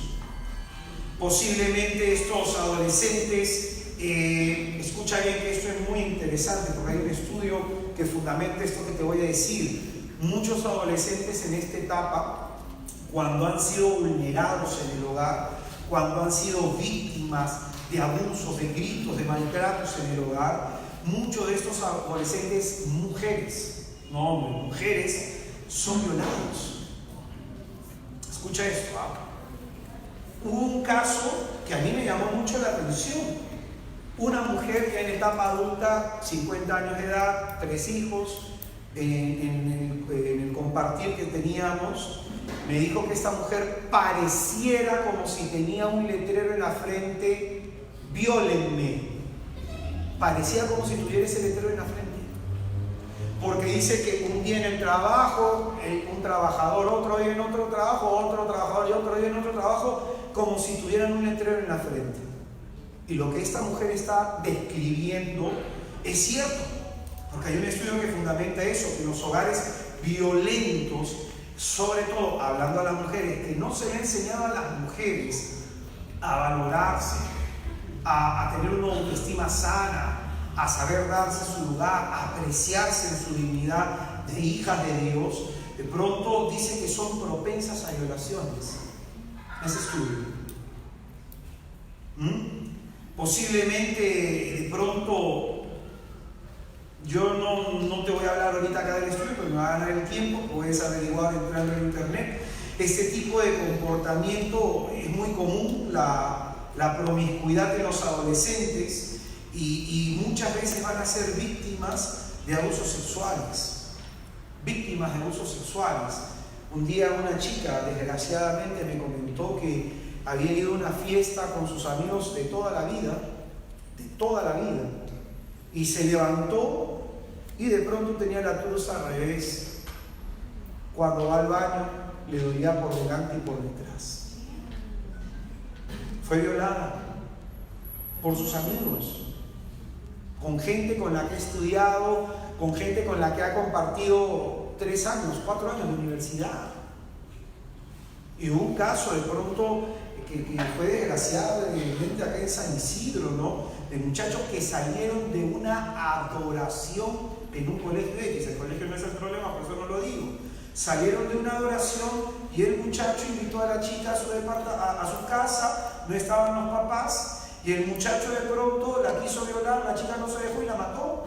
Posiblemente estos adolescentes, escucha bien que esto es muy interesante porque hay un estudio que fundamenta esto que te voy a decir. Muchos adolescentes en esta etapa, cuando han sido vulnerados en el hogar, cuando han sido víctimas de abusos, de gritos, de maltratos en el hogar, muchos de estos adolescentes, mujeres, no hombres, mujeres, son violados. Escucha esto, Hubo un caso que a mí me llamó mucho la atención. Una mujer ya en etapa adulta, 50 años de edad, 3 hijos, en el compartir que teníamos, me dijo que esta mujer pareciera como si tenía un letrero en la frente: viólenme. Parecía como si tuviera ese letrero en la frente. Porque dice que un día en el trabajo, un trabajador, otro día en otro trabajo, otro trabajador y otro día en otro trabajo, como si tuvieran un letrero en la frente. Y lo que esta mujer está describiendo es cierto, porque hay un estudio que fundamenta eso, que los hogares violentos, sobre todo hablando a las mujeres, que no se le ha enseñado a las mujeres a valorarse, a tener una autoestima sana, a saber darse su lugar, a apreciarse en su dignidad de hijas de Dios, de pronto dice que son propensas a violaciones. Ese estudio. Posiblemente de pronto, yo no te voy a hablar ahorita acá del estudio, pero me va a ganar el tiempo, puedes averiguar entrando en internet. Este tipo de comportamiento es muy común, la promiscuidad de los adolescentes, y muchas veces van a ser víctimas de abusos sexuales. Víctimas de abusos sexuales. Un día una chica, desgraciadamente, me comentó que había ido a una fiesta con sus amigos de toda la vida, y se levantó y de pronto tenía la truza al revés. Cuando va al baño, le dolía por delante y por detrás. Fue violada por sus amigos, con gente con la que ha estudiado, con gente con la que ha compartido 3 años, 4 años de universidad. Y hubo un caso de pronto que fue desgraciado de gente acá en San Isidro, ¿no? De muchachos que salieron de una adoración en un colegio X. El colegio no es el problema, por eso no lo digo. Salieron de una adoración y el muchacho invitó a la chica a su casa, no estaban los papás. Y el muchacho de pronto la quiso violar, la chica no se dejó y la mató.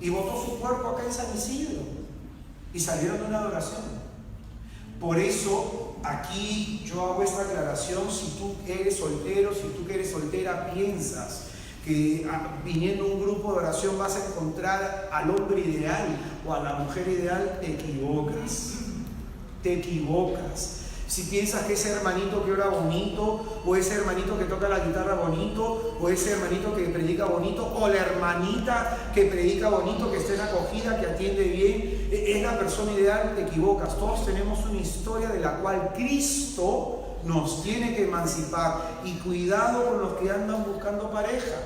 Y botó su cuerpo acá en San Isidro. Y salieron de una adoración. Por eso, aquí yo hago esta aclaración: si tú eres soltero, si tú que eres soltera piensas que viniendo a un grupo de oración vas a encontrar al hombre ideal o a la mujer ideal, te equivocas. Te equivocas. Si piensas que ese hermanito que ora bonito, o ese hermanito que toca la guitarra bonito, o ese hermanito que predica bonito, o la hermanita que predica bonito, que está en acogida, que atiende bien, es la persona ideal, te equivocas. Todos tenemos una historia de la cual Cristo nos tiene que emancipar. Y cuidado con los que andan buscando pareja.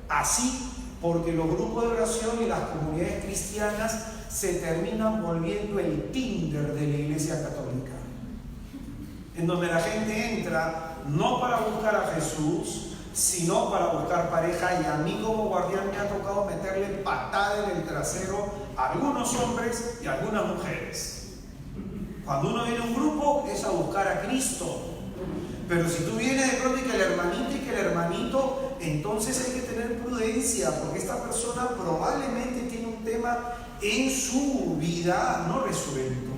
Así, porque los grupos de oración y las comunidades cristianas se terminan volviendo el Tinder de la Iglesia Católica, en donde la gente entra no para buscar a Jesús, sino para buscar pareja. Y a mí como guardián me ha tocado meterle patada en el trasero a algunos hombres y a algunas mujeres. Cuando uno viene a un grupo es a buscar a Cristo, pero si tú vienes de pronto y que el hermanito, entonces hay que tener prudencia, porque esta persona probablemente tiene un tema en su vida no resuelto.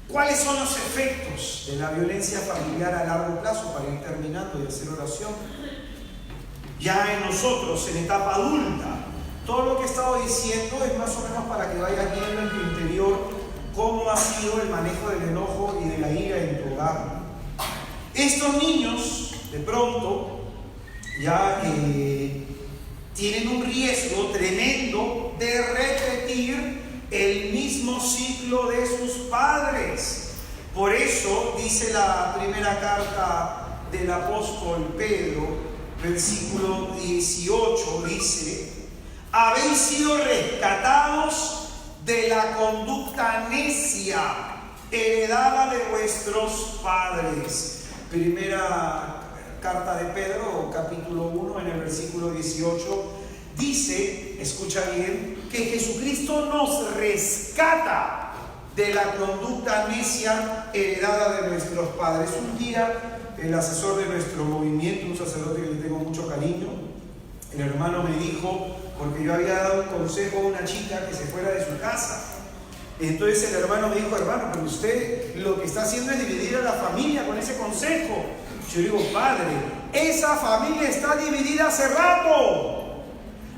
¿Cuáles son los efectos de la violencia familiar a largo plazo, para ir terminando y hacer oración? Ya en nosotros, en etapa adulta, todo lo que he estado diciendo es más o menos para que vayas viendo en tu interior cómo ha sido el manejo del enojo y de la ira en tu hogar. Estos niños, de pronto, ya tienen un riesgo tremendo de repetir el mismo ciclo de sus padres. Por eso dice la primera carta del apóstol Pedro, versículo 18, dice: habéis sido rescatados de la conducta necia heredada de vuestros padres. Primera carta de Pedro, capítulo 1, en el versículo 18, dice, escucha bien, que Jesucristo nos rescata de la conducta necia heredada de nuestros padres. Un día, el asesor de nuestro movimiento, un sacerdote que le tengo mucho cariño, el hermano me dijo, porque yo había dado un consejo a una chica que se fuera de su casa. Entonces el hermano me dijo, hermano, pero usted lo que está haciendo es dividir a la familia con ese consejo. Yo digo, padre, esa familia está dividida hace rato.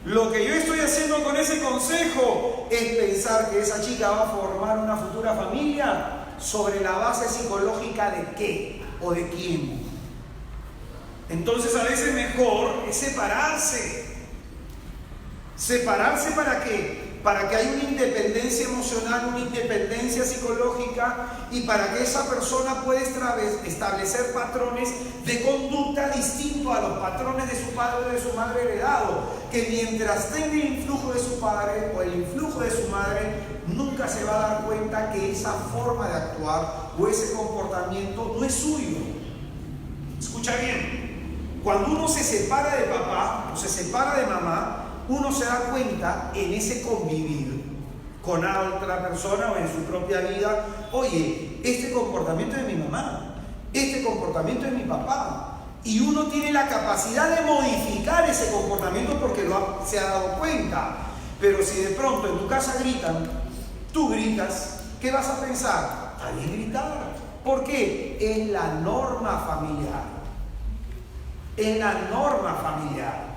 Lo que yo estoy haciendo con ese consejo es pensar que esa chica va a formar una futura familia sobre la base psicológica de qué o de quién. Entonces a veces mejor es separarse. ¿Separarse para qué? Para que haya una independencia emocional, una independencia psicológica y para que esa persona pueda establecer patrones de conducta distintos a los patrones de su padre o de su madre heredado, que mientras tenga el influjo de su padre o el influjo de su madre, nunca se va a dar cuenta que esa forma de actuar o ese comportamiento no es suyo. Escucha bien, cuando uno se separa de papá o se separa de mamá, uno se da cuenta en ese convivir con otra persona o en su propia vida, oye, este comportamiento es de mi mamá, este comportamiento es de mi papá, y uno tiene la capacidad de modificar ese comportamiento porque se ha dado cuenta. Pero si de pronto en tu casa gritan, tú gritas, ¿qué vas a pensar? Está bien gritar. ¿Por qué? Es la norma familiar. Es la norma familiar.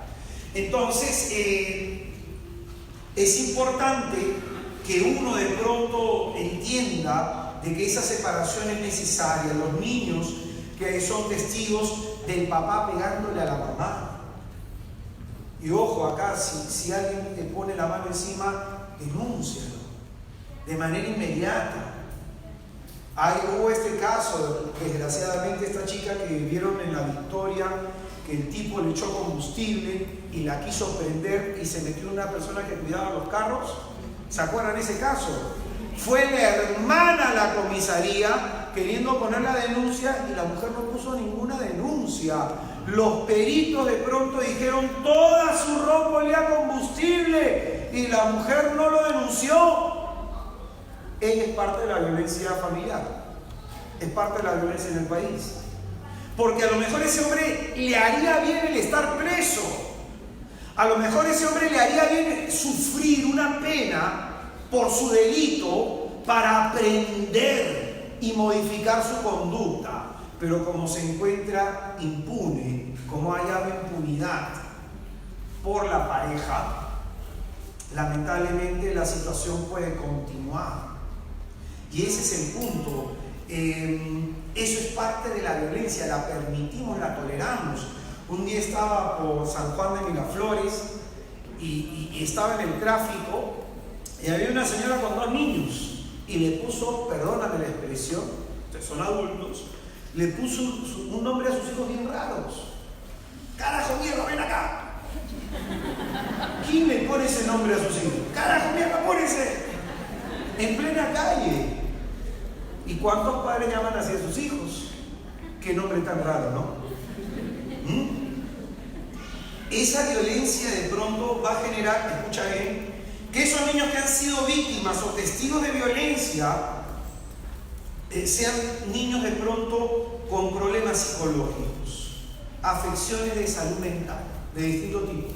Entonces, es importante que uno de pronto entienda de que esa separación es necesaria. Los niños que son testigos del papá pegándole a la mamá. Y ojo, acá, si alguien te pone la mano encima, denúncialo de manera inmediata. Hubo este caso, desgraciadamente, esta chica que vieron en La Victoria, que el tipo le echó combustible y la quiso prender y se metió una persona que cuidaba los carros. ¿Se acuerdan de ese caso? Fue la hermana a la comisaría queriendo poner la denuncia y la mujer no puso ninguna denuncia. Los peritos de pronto dijeron toda su ropa olía a combustible y la mujer no lo denunció. Ella es parte de la violencia familiar, es parte de la violencia en el país. Porque a lo mejor ese hombre le haría bien el estar preso. A lo mejor ese hombre le haría bien sufrir una pena por su delito para aprender y modificar su conducta. Pero como se encuentra impune, como hay impunidad por la pareja, lamentablemente la situación puede continuar. Y ese es el punto. Eso es parte de la violencia, la permitimos, la toleramos. Un día estaba por San Juan de Miraflores y estaba en el tráfico y había una señora con 2 niños y le puso, perdóname la expresión, ustedes son adultos, le puso un nombre a sus hijos bien raros. Carajo mierda, ven acá. ¿Quién le pone ese nombre a sus hijos? Carajo mierda, pónese. En plena calle. ¿Y cuántos padres llaman así a sus hijos? Qué nombre tan raro, ¿no? Esa violencia de pronto va a generar, escucha bien, que esos niños que han sido víctimas o testigos de violencia sean niños de pronto con problemas psicológicos, afecciones de salud mental, de distinto tipo.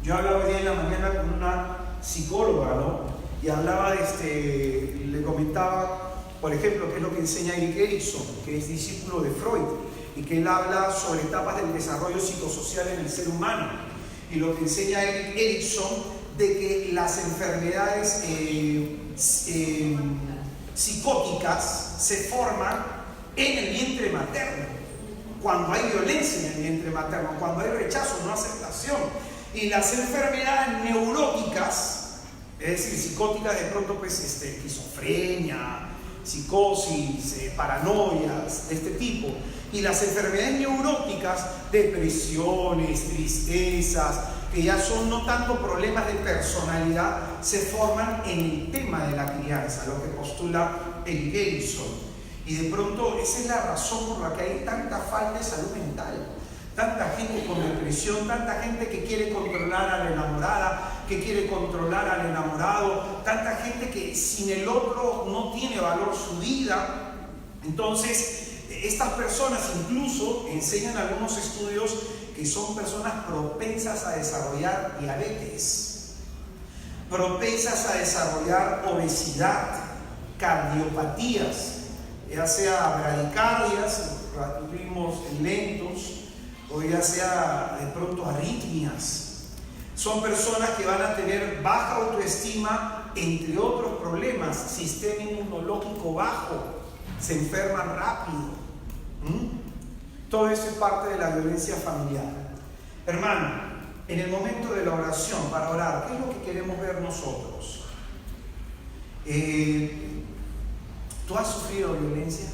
Yo hablaba hoy día en la mañana con una psicóloga, ¿no? Y hablaba le comentaba, por ejemplo, qué es lo que enseña Erik Erikson, que es discípulo de Freud, y que él habla sobre etapas del desarrollo psicosocial en el ser humano. Y lo que enseña Erik Erikson de que las enfermedades psicóticas se forman en el vientre materno, cuando hay violencia en el vientre materno, cuando hay rechazo, no aceptación. Y las enfermedades neuróticas, es decir, psicóticas de pronto, pues, esquizofrenia, psicosis, paranoias de este tipo, y las enfermedades neuróticas, depresiones, tristezas, que ya son no tanto problemas de personalidad, se forman en el tema de la crianza, lo que postula Erik Erikson. Y de pronto esa es la razón por la que hay tanta falta de salud mental, tanta gente con depresión, tanta gente que quiere controlar a la enamorada, que quiere controlar al enamorado, tanta gente que sin el otro no tiene valor su vida. Entonces, estas personas incluso enseñan algunos estudios que son personas propensas a desarrollar diabetes, propensas a desarrollar obesidad, cardiopatías, ya sea bradicardias, ritmos lentos, o ya sea de pronto arritmias. Son personas que van a tener baja autoestima, entre otros problemas, sistema inmunológico bajo, se enferman rápido. Todo eso es parte de la violencia familiar. Hermano, en el momento de la oración, para orar, ¿qué es lo que queremos ver nosotros? ¿Tú has sufrido violencia?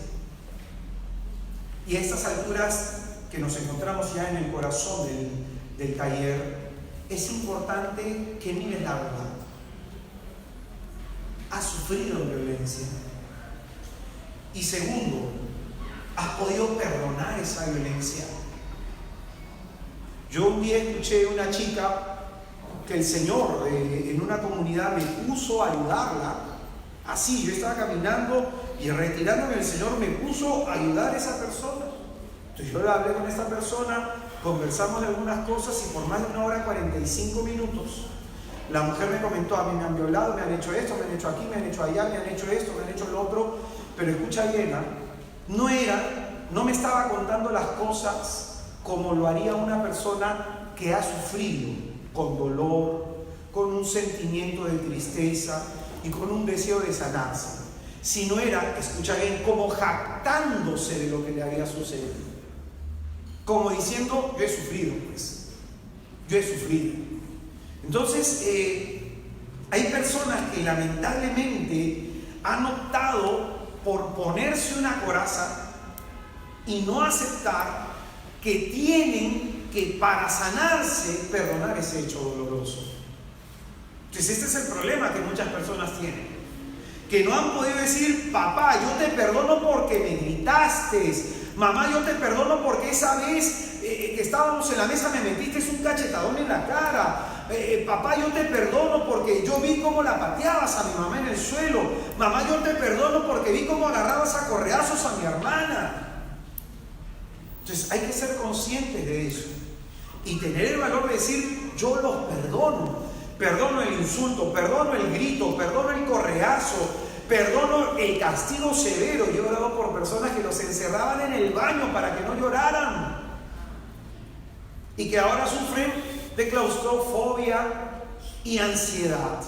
Y a estas alturas que nos encontramos ya en el corazón del taller, es importante que mires la verdad. ¿Has sufrido violencia? Y segundo, ¿has podido perdonar esa violencia? Yo un día escuché una chica que el Señor en una comunidad me puso a ayudarla. Así, yo estaba caminando y retirándome, el Señor me puso a ayudar a esa persona. Entonces yo hablé con esta persona, conversamos de algunas cosas y por más de 1 hora y 45 minutos la mujer me comentó: a mí me han violado, me han hecho esto, me han hecho aquí, me han hecho allá, me han hecho esto, me han hecho lo otro. Pero escucha bien, no me estaba contando las cosas como lo haría una persona que ha sufrido, con dolor, con un sentimiento de tristeza y con un deseo de sanarse, sino era, escucha bien, como jactándose de lo que le había sucedido, como diciendo: yo he sufrido, pues, yo he sufrido. Entonces, hay personas que lamentablemente han optado por ponerse una coraza y no aceptar que tienen que, para sanarse, perdonar ese hecho doloroso. Entonces este es el problema que muchas personas tienen, que no han podido decir: papá, yo te perdono porque me gritaste, mamá, yo te perdono porque esa vez que estábamos en la mesa me metiste un cachetadón en la cara. Papá, yo te perdono porque yo vi cómo la pateabas a mi mamá en el suelo. Mamá, yo te perdono porque vi cómo agarrabas a correazos a mi hermana. Entonces hay que ser conscientes de eso y tener el valor de decir: yo los perdono. Perdono el insulto, perdono el grito, perdono el correazo, perdono el castigo severo. Yo he orado por personas que los encerraban en el baño para que no lloraran y que ahora sufren de claustrofobia y ansiedad.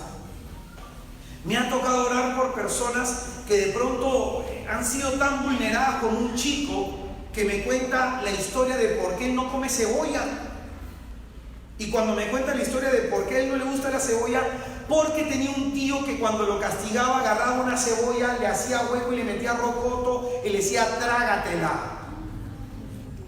Me ha tocado orar por personas que de pronto han sido tan vulneradas como un chico que me cuenta la historia de por qué él no come cebolla. Y cuando me cuenta la historia de por qué a él no le gusta la cebolla, porque tenía un tío que cuando lo castigaba agarraba una cebolla, le hacía hueco y le metía rocoto y le decía: trágatela.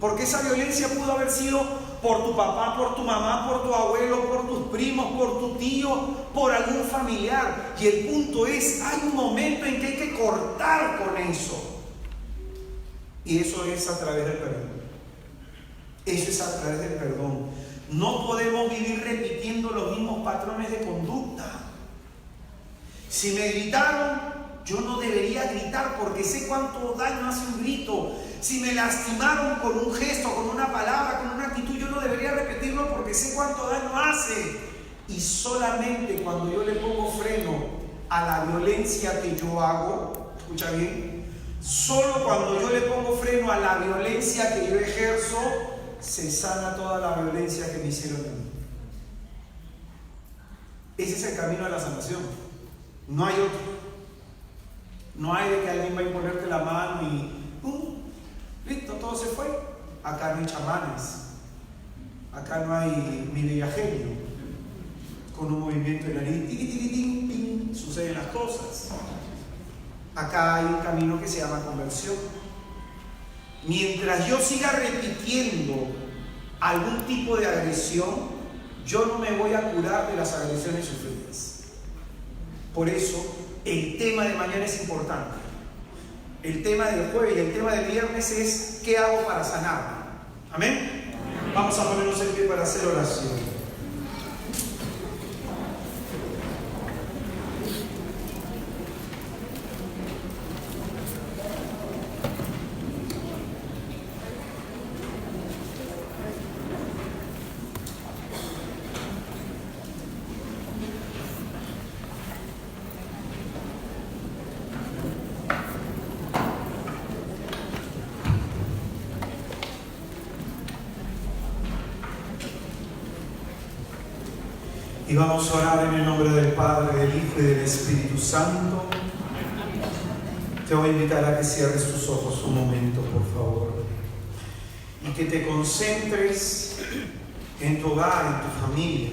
Porque esa violencia pudo haber sido por tu papá, por tu mamá, por tu abuelo, por tus primos, por tu tío, por algún familiar. Y el punto es, hay un momento en que hay que cortar con eso. Y eso es a través del perdón. Eso es a través del perdón. No podemos vivir repitiendo los mismos patrones de conducta. Si me gritaron, yo no debería gritar porque sé cuánto daño hace un grito. Si me lastimaron con un gesto, con una palabra, con una actitud, yo no debería repetirlo porque sé cuánto daño hace. Y solamente cuando yo le pongo freno a la violencia que yo hago, escucha bien, solo cuando yo le pongo freno a la violencia que yo ejerzo, se sana toda la violencia que me hicieron a mí. Ese es el camino a la sanación. No hay otro. No hay de que alguien va a imponerte la mano y ¡pum! Listo, todo se fue. Acá no hay chamanes. Acá no hay mi viajeño con un movimiento de nariz, ting, suceden las cosas. Acá hay un camino que se llama conversión. Mientras yo siga repitiendo algún tipo de agresión, yo no me voy a curar de las agresiones sufridas. Por eso el tema de mañana es importante. El tema del jueves y el tema del viernes es: ¿qué hago para sanarme? ¿Amén? Vamos a ponernos en pie para hacer oración. Y vamos a orar en el nombre del Padre, del Hijo y del Espíritu Santo. Te voy a invitar a que cierres tus ojos un momento, por favor, y que te concentres en tu hogar, en tu familia.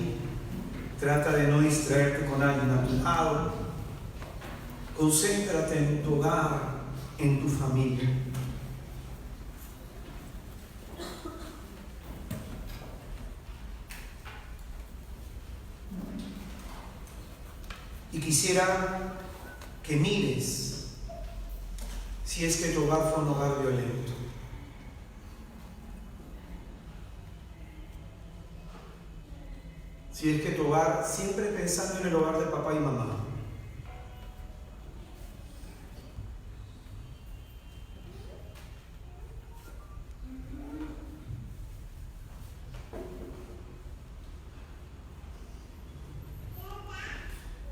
Trata de no distraerte con alguien a tu lado. Concéntrate en tu hogar, en tu familia. Y quisiera que mires si es que tu hogar fue un hogar violento. Si es que tu hogar, siempre pensando en el hogar de papá y mamá.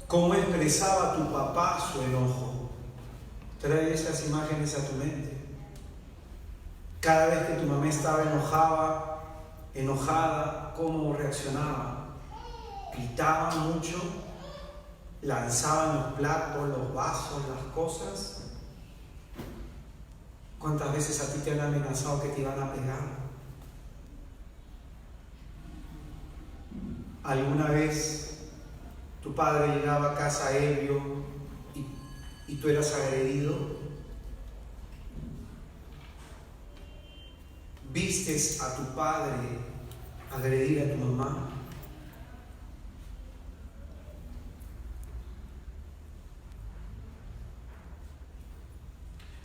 ¿Cómo expresaba tu papá su enojo? Trae esas imágenes a tu mente. Cada vez que tu mamá estaba enojada, ¿cómo reaccionaba? Gritaba mucho, lanzaban los platos, los vasos, las cosas. ¿Cuántas veces a ti te han amenazado que te iban a pegar? ¿Alguna vez tu padre llegaba a casa ebrio y tú eras agredido? ¿Vistes a tu padre agredir a tu mamá?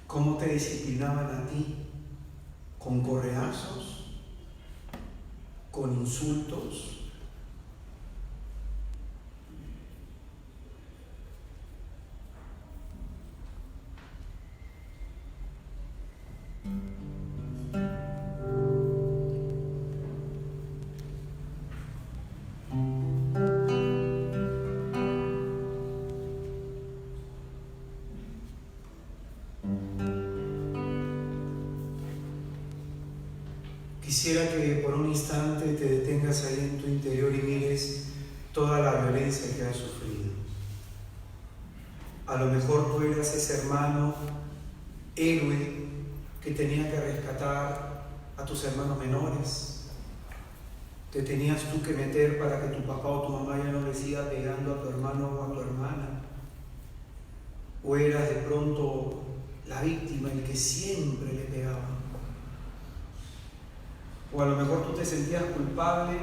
¿Cómo te disciplinaban a ti? ¿Con correazos? ¿Con insultos? Quisiera que por un instante te detengas ahí en tu interior y mires toda la violencia que has sufrido. A lo mejor tú eras ese hermano héroe que tenía que rescatar a tus hermanos menores. Te tenías tú que meter para que tu papá o tu mamá ya no le siga pegando a tu hermano o a tu hermana. O eras de pronto la víctima, el que siempre le pegaba. O a lo mejor tú te sentías culpable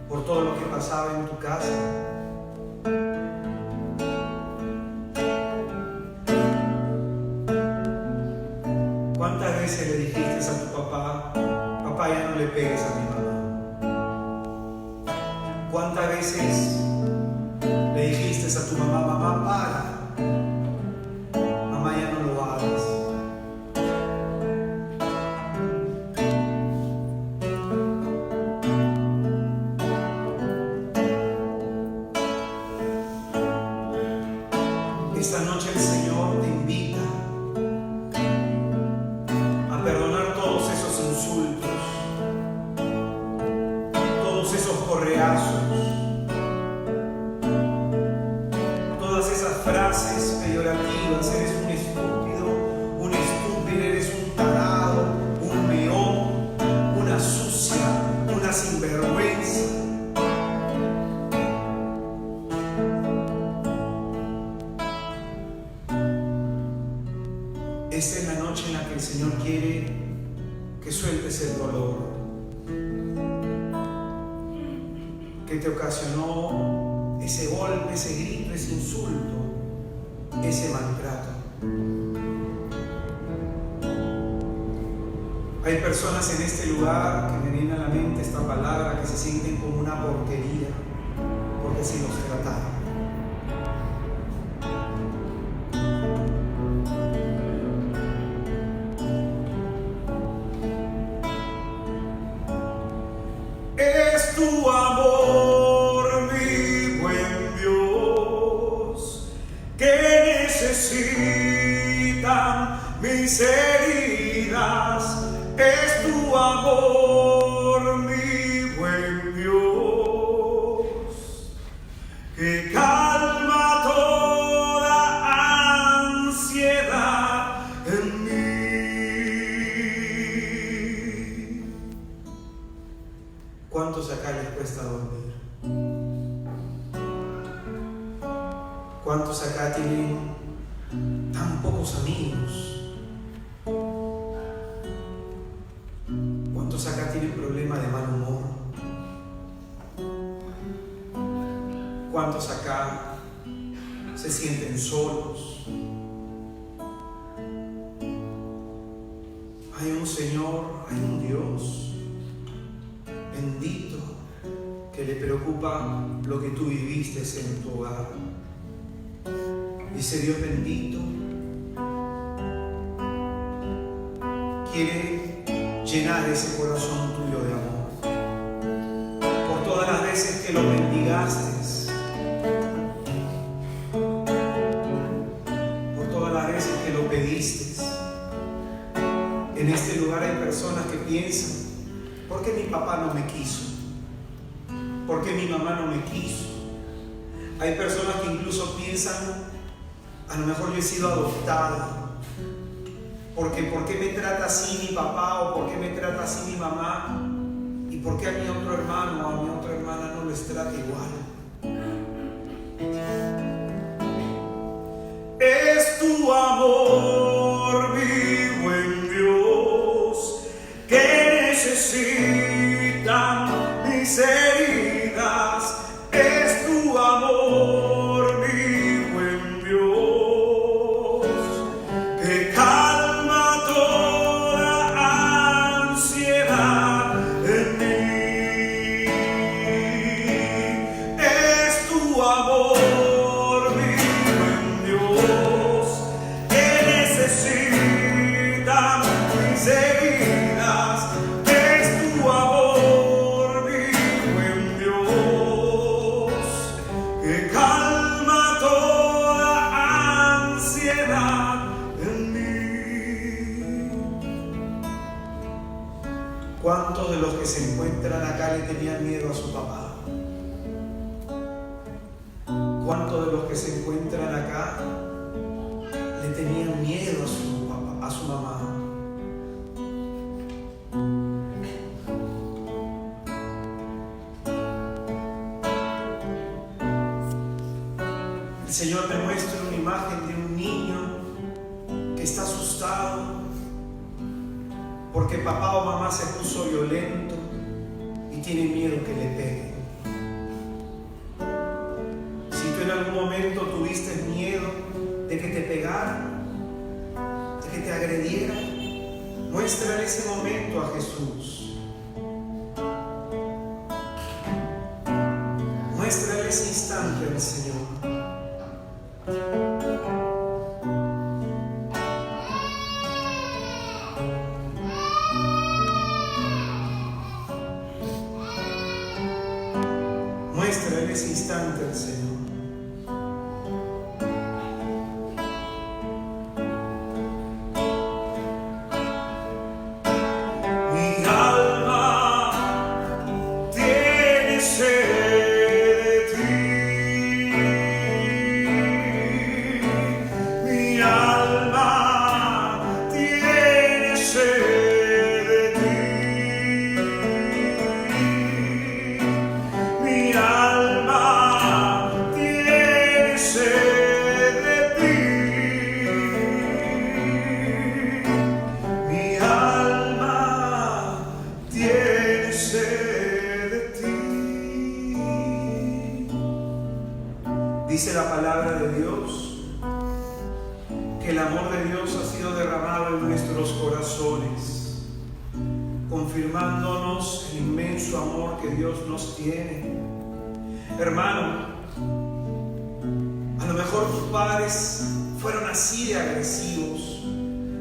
por todo lo que pasaba en tu casa. ¿Cuántas veces le dijiste a tu papá, papá, ya no le pegues a mi mamá? ¿Cuántas veces le dijiste a tu mamá, mamá, para, mamá, ya no lo hagas? Esta noche el Señor te invita a perdonar todos esos insultos, todos esos correazos, todas esas frases peyorativas. Eres un estúpido, una estúpida, eres un tarado, un meón, una sucia, una sinvergüenza. Esta es la noche en la que el Señor quiere que sueltes el dolor que te ocasionó ese golpe, ese grito, ese insulto, ese maltrato. Hay personas en este lugar que me viene a la mente esta palabra, que se sienten como una porquería porque así los trataron. Es tu amor, mi buen Dios, que necesitan mis heridas. Es tu amor, mi buen poder. ¿Cuántos acá tienen tan pocos amigos? ¿Cuántos acá tienen problemas de mal humor? ¿Cuántos acá se sienten solos? Hay un Señor, hay un Dios bendito que le preocupa lo que tú viviste en tu hogar. Ese Dios bendito quiere llenar ese corazón tuyo de amor. Por todas las veces que lo bendigaste, por todas las veces que lo pediste. En este lugar hay personas que piensan: ¿por qué mi papá no me quiso? ¿Por qué mi mamá no me quiso? Hay personas que incluso piensan: a lo mejor yo he sido adoptada. ¿Por qué me trata así mi papá? ¿O por qué me trata así mi mamá? ¿Y por qué a mi otro hermano o a mi otra hermana no les trata igual? Es tu amor vivo en Dios que necesitan mis heridas. Es tu amor vivo en Dios que calma toda ansiedad en mí. Es tu amor vivo en Dios que necesitan mis heridas. Es tu amor vivo en Dios que calma toda ansiedad en mí. ¿Cuántos de los que se encuentran acá le tenían miedo a su papá? ¿Cuántos de los que se encuentran acá le tenían miedo a su papá, a su mamá? El Señor me muestra una imagen de un niño que está asustado porque papá o mamá se puso violento y tiene miedo que le peguen. Si tú en algún momento tuviste miedo de que te pegaran, de que te agredieran, muestra en ese momento a Jesús. Muestra en ese instante al Señor. Muestra en ese instante al Señor. Mi alma tiene sed de ti. Mi alma tiene sed de ti. Mi alma tiene sed de ti. Mi alma tiene sed de ti. Dice la palabra de Dios que el amor de Dios ha sido derramado en nuestros corazones, confirmándonos el inmenso amor que Dios nos tiene. Hermano, a lo mejor tus padres fueron así de agresivos,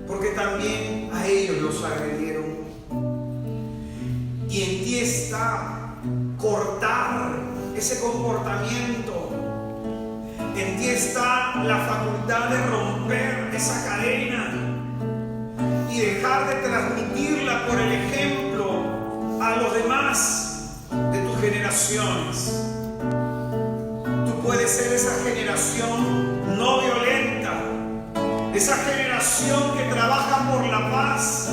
porque también a ellos los agredieron. Y en ti está cortar ese comportamiento. En ti está la facultad de romper esa cadena y dejar de transmitirla por el ejemplo a los demás de tus generaciones. Tú puedes ser esa generación no violenta, esa generación que trabaja por la paz,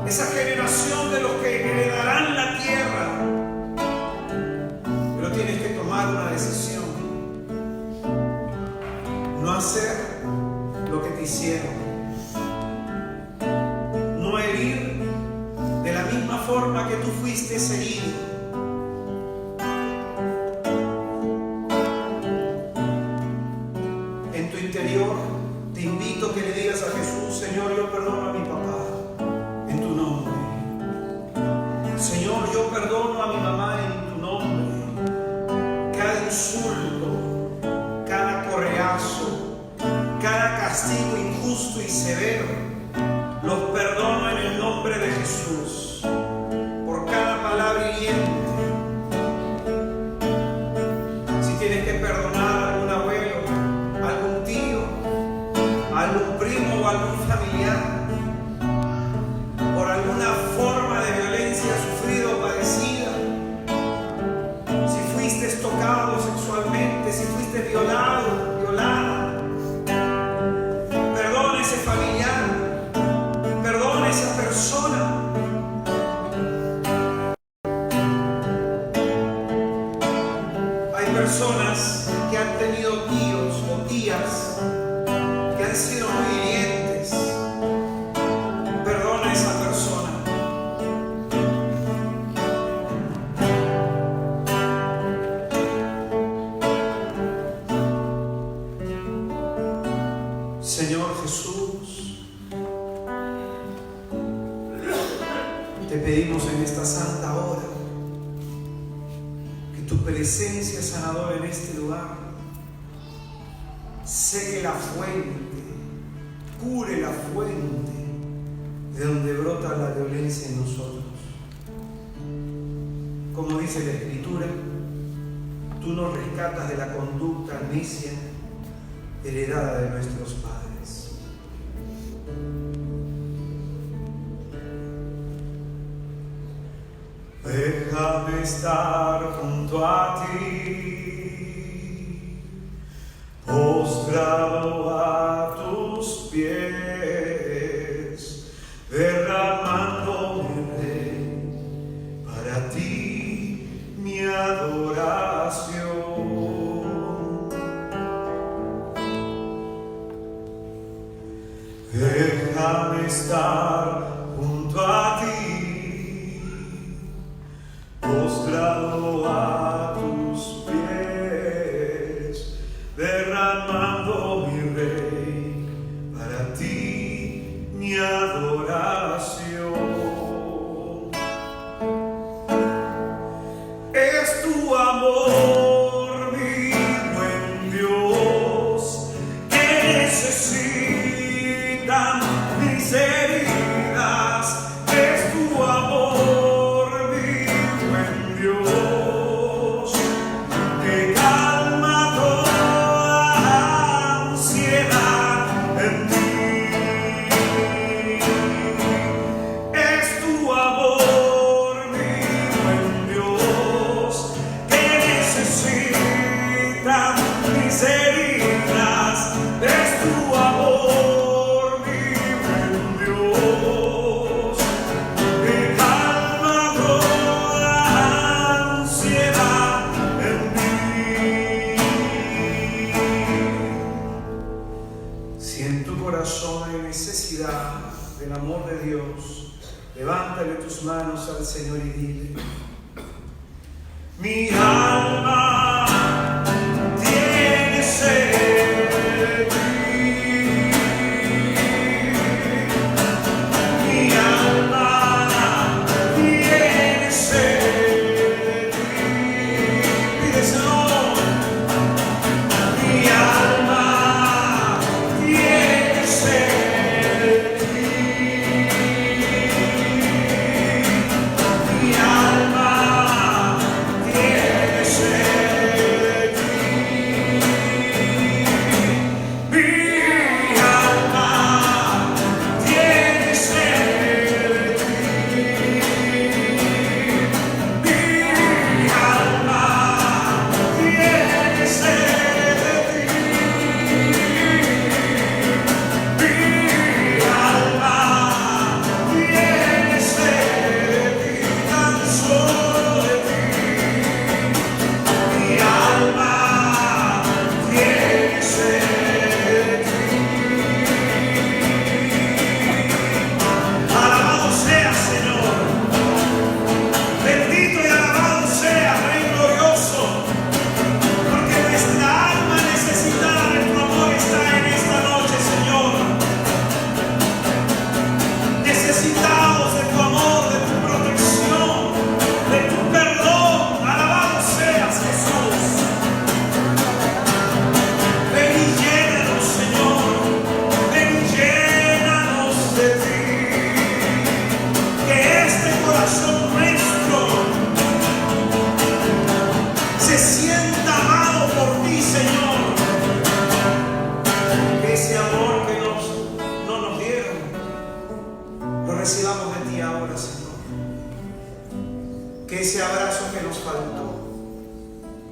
esa generación de los que heredarán la tierra. tomar una decisión. No hacer lo que te hicieron. No herir de la misma forma que tú fuiste herido. En tu interior te invito a que le digas a Jesús: Señor, yo perdono a mi papá en tu nombre. Señor, yo perdono a mi mamá en tu nombre. Cada insulto, cada correazo, cada castigo injusto y severo, los perdono en el nombre de Jesús. Por cada palabra hiriente. Si tienes que perdonar a algún abuelo, a algún tío, a algún primo o a algún familiar, por alguna forma de violencia sufrida o padecida, si fuiste tocado sexualmente, si fuiste violado, violada, perdona a ese familiar, perdona a esa persona. Hay personas que han tenido tíos o tías que han sido muy hirientes. Perdona a esa persona. Señor Jesús, te pedimos en esta santa hora que tu presencia sanadora en este lugar seque la fuente, cure la fuente de donde brota la violencia en nosotros. Como dice la Escritura, tú nos rescatas de la conducta necia heredada de nuestros padres. Déjame estar junto a ti, postrado a tus pies, derramando mi rey para ti mi adoración. Déjame estar junto a ti, postrado a tus pies, derramando mi rey para ti mi adoración. Es tu amor, mi buen Dios, que necesitan mis heridas. Es tu amor, mi buen Dios, que calma toda ansiedad en mí. Es tu amor, mi buen Dios, que necesitan mis heridas. Es tu amor, mi buen Dios, que calma toda ansiedad en mí. Si en tu corazón hay necesidad del amor de Dios, levántale tus manos al Señor y dile: mi alma tiene sed de ti. Mi alma tiene sed de ti. Pídeselo. Mi alma tiene sed de ti. Mi alma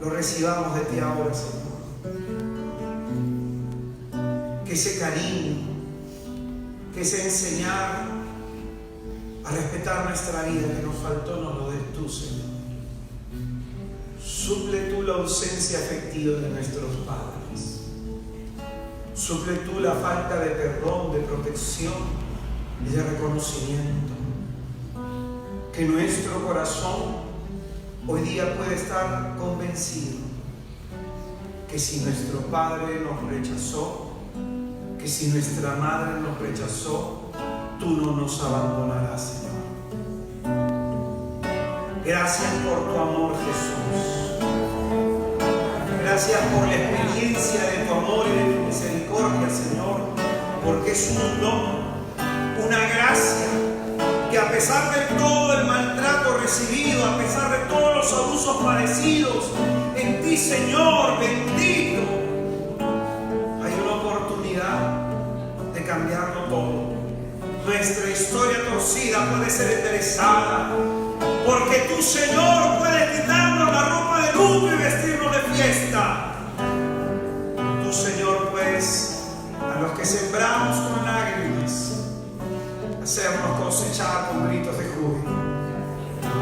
lo recibamos de ti ahora, Señor. Que ese cariño, que ese enseñar a respetar nuestra vida que nos faltó, nos lo des tú, Señor. Suple tú la ausencia afectiva de nuestros padres. Suple tú la falta de perdón, de protección y de reconocimiento. Que nuestro corazón hoy día puede estar convencido que si nuestro padre nos rechazó, que si nuestra madre nos rechazó, tú no nos abandonarás, Señor. Gracias por tu amor, Jesús. Gracias por la experiencia de tu amor y de tu misericordia, Señor, porque es un don, una gracia, que a pesar de todo el maltrato recibido, a pesar de todos los abusos padecidos, en ti, Señor, bendito, hay una oportunidad de cambiarlo todo. Nuestra historia torcida puede ser enderezada, porque tú, Señor, puedes quitarnos la ropa de luto y vestirnos de fiesta. Tú, Señor, pues, a los que sembramos con lágrimas, hacernos cosechar con gritos de júbilo.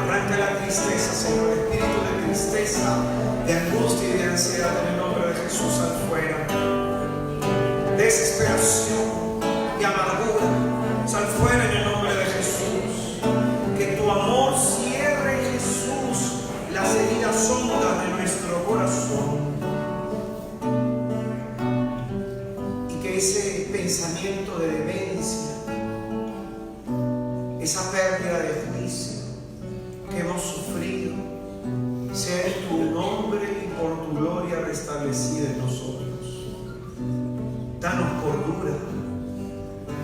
Arranca la tristeza, Señor, el espíritu de tristeza, de angustia y de ansiedad en el nombre de Jesús afuera. Desesperación y amargura, sal fuera en el nombre de Jesús. Que tu amor cierre, Jesús, las heridas hondas de nuestro corazón. Y que ese pensamiento de demencia, esa pérdida de juicio que hemos sufrido, sea en tu nombre y por tu gloria restablecida en nosotros. Danos cordura,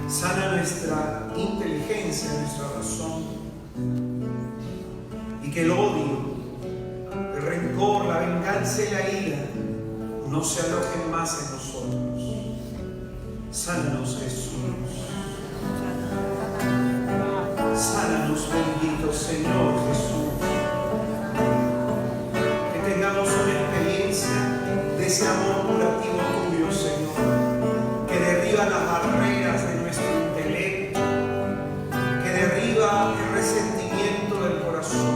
sana nuestra inteligencia, nuestra razón, y que el odio, el rencor, la venganza y la ira no se alojen más en nosotros. Sánanos, Jesús. Sánanos, bendito Señor Jesús. Que tengamos una experiencia de ese amor curativo tuyo, Señor, que derriba las barreras de nuestro intelecto, que derriba el resentimiento del corazón,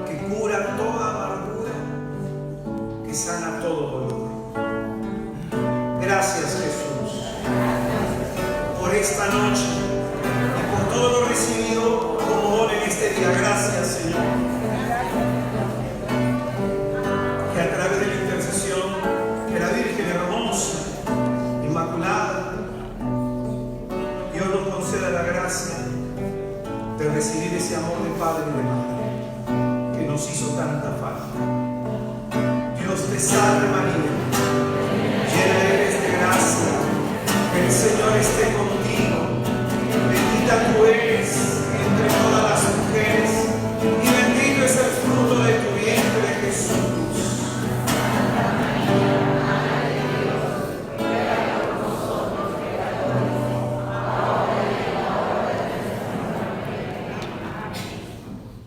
que cura toda amargura, que sana todo dolor. Gracias, Jesús, por esta noche y por todo lo recibido como don en este día. Gracias, Señor, que a través de la intercesión de la Virgen hermosa, inmaculada, Dios nos conceda la gracia de recibir ese amor de Padre y de Madre que nos hizo tanta falta. Dios te salve, María, llena eres de gracia, el Señor esté contigo, bendita tú eres entre todas las mujeres, y bendito es el fruto de tu vientre, Jesús.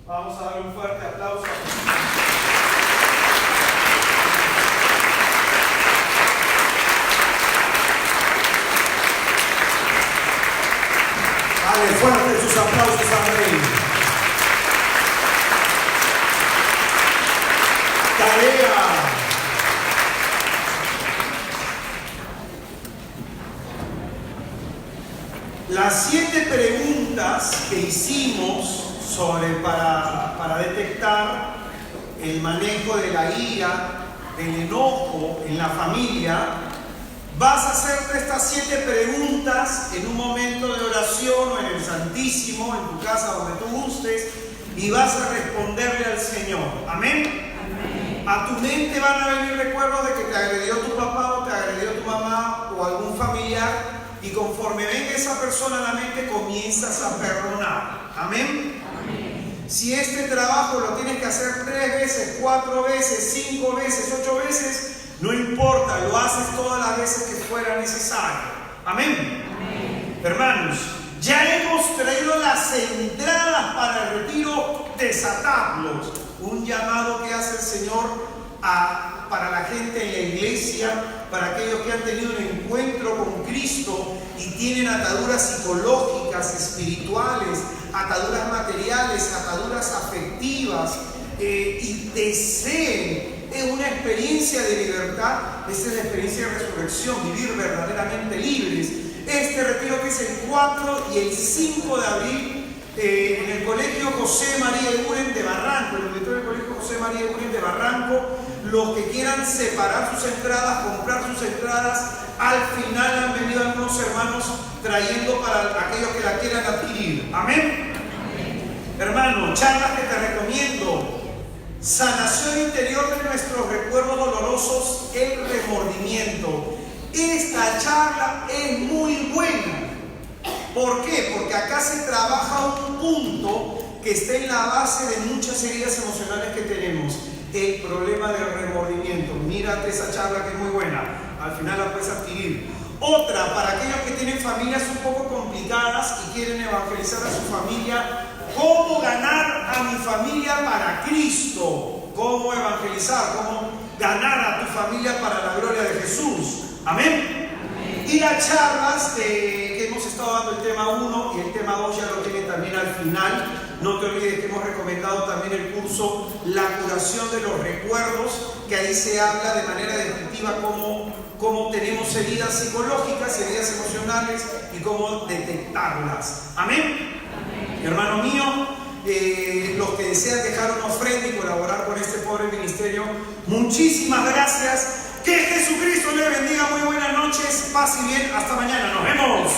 Vamos a dar un fuerte aplauso. Dale fuerte sus aplausos al Rey. Tarea. Las 7 preguntas que hicimos para detectar el manejo de la ira, del enojo en la familia, vas a hacerte estas 7 preguntas en un momento de oración o en el Santísimo, en tu casa, donde tú gustes, y vas a responderle al Señor. ¿Amén? Amén. A tu mente van a venir recuerdos de que te agredió tu papá o te agredió tu mamá o algún familiar, y conforme venga esa persona a la mente comienzas a perdonar. ¿Amén? Amén. Si este trabajo lo tienes que hacer 3 veces, 4 veces, 5 veces, 8 veces, no importa, lo haces todas las veces que fuera necesario. Amén. Amén. Hermanos, Ya hemos traído las entradas para el retiro, desatadlos. Un llamado que hace el Señor para la gente en la iglesia, para aquellos que han tenido un encuentro con Cristo y tienen ataduras psicológicas, espirituales, ataduras materiales, ataduras afectivas, y deseen una experiencia de libertad. Esa es la experiencia de resurrección, vivir verdaderamente libres. Este retiro, que es el 4 y el 5 de abril, en el Colegio José María Eguren de Barranco, en el auditorio del Colegio José María Eguren de Barranco. Los que quieran separar sus entradas, comprar sus entradas, al final han venido algunos hermanos trayendo para aquellos que la quieran adquirir. Amén. Hermano, charlas que te recomiendo: sanación interior de nuestros recuerdos dolorosos, el remordimiento. Esta charla es muy buena. ¿Por qué? Porque acá se trabaja un punto que está en la base de muchas heridas emocionales que tenemos: el problema del remordimiento. Mírate esa charla, que es muy buena, al final la puedes adquirir. Otra, para aquellos que tienen familias un poco complicadas y quieren evangelizar a su familia: cómo ganar a mi familia para Cristo, cómo evangelizar, cómo ganar a tu familia para la gloria de Jesús. Amén. Y las charlas que hemos estado dando, el tema 1 y el tema 2 ya lo tienen también al final. No te olvides que hemos recomendado también el curso La curación de los recuerdos, que ahí se habla de manera descriptiva cómo tenemos heridas psicológicas, heridas emocionales y cómo detectarlas. Amén. Amén. Hermano mío, los que desean dejar una ofrenda y colaborar con este pobre ministerio, muchísimas gracias. Que Jesucristo le bendiga. Muy buenas noches, paz y bien. Hasta mañana. Nos vemos.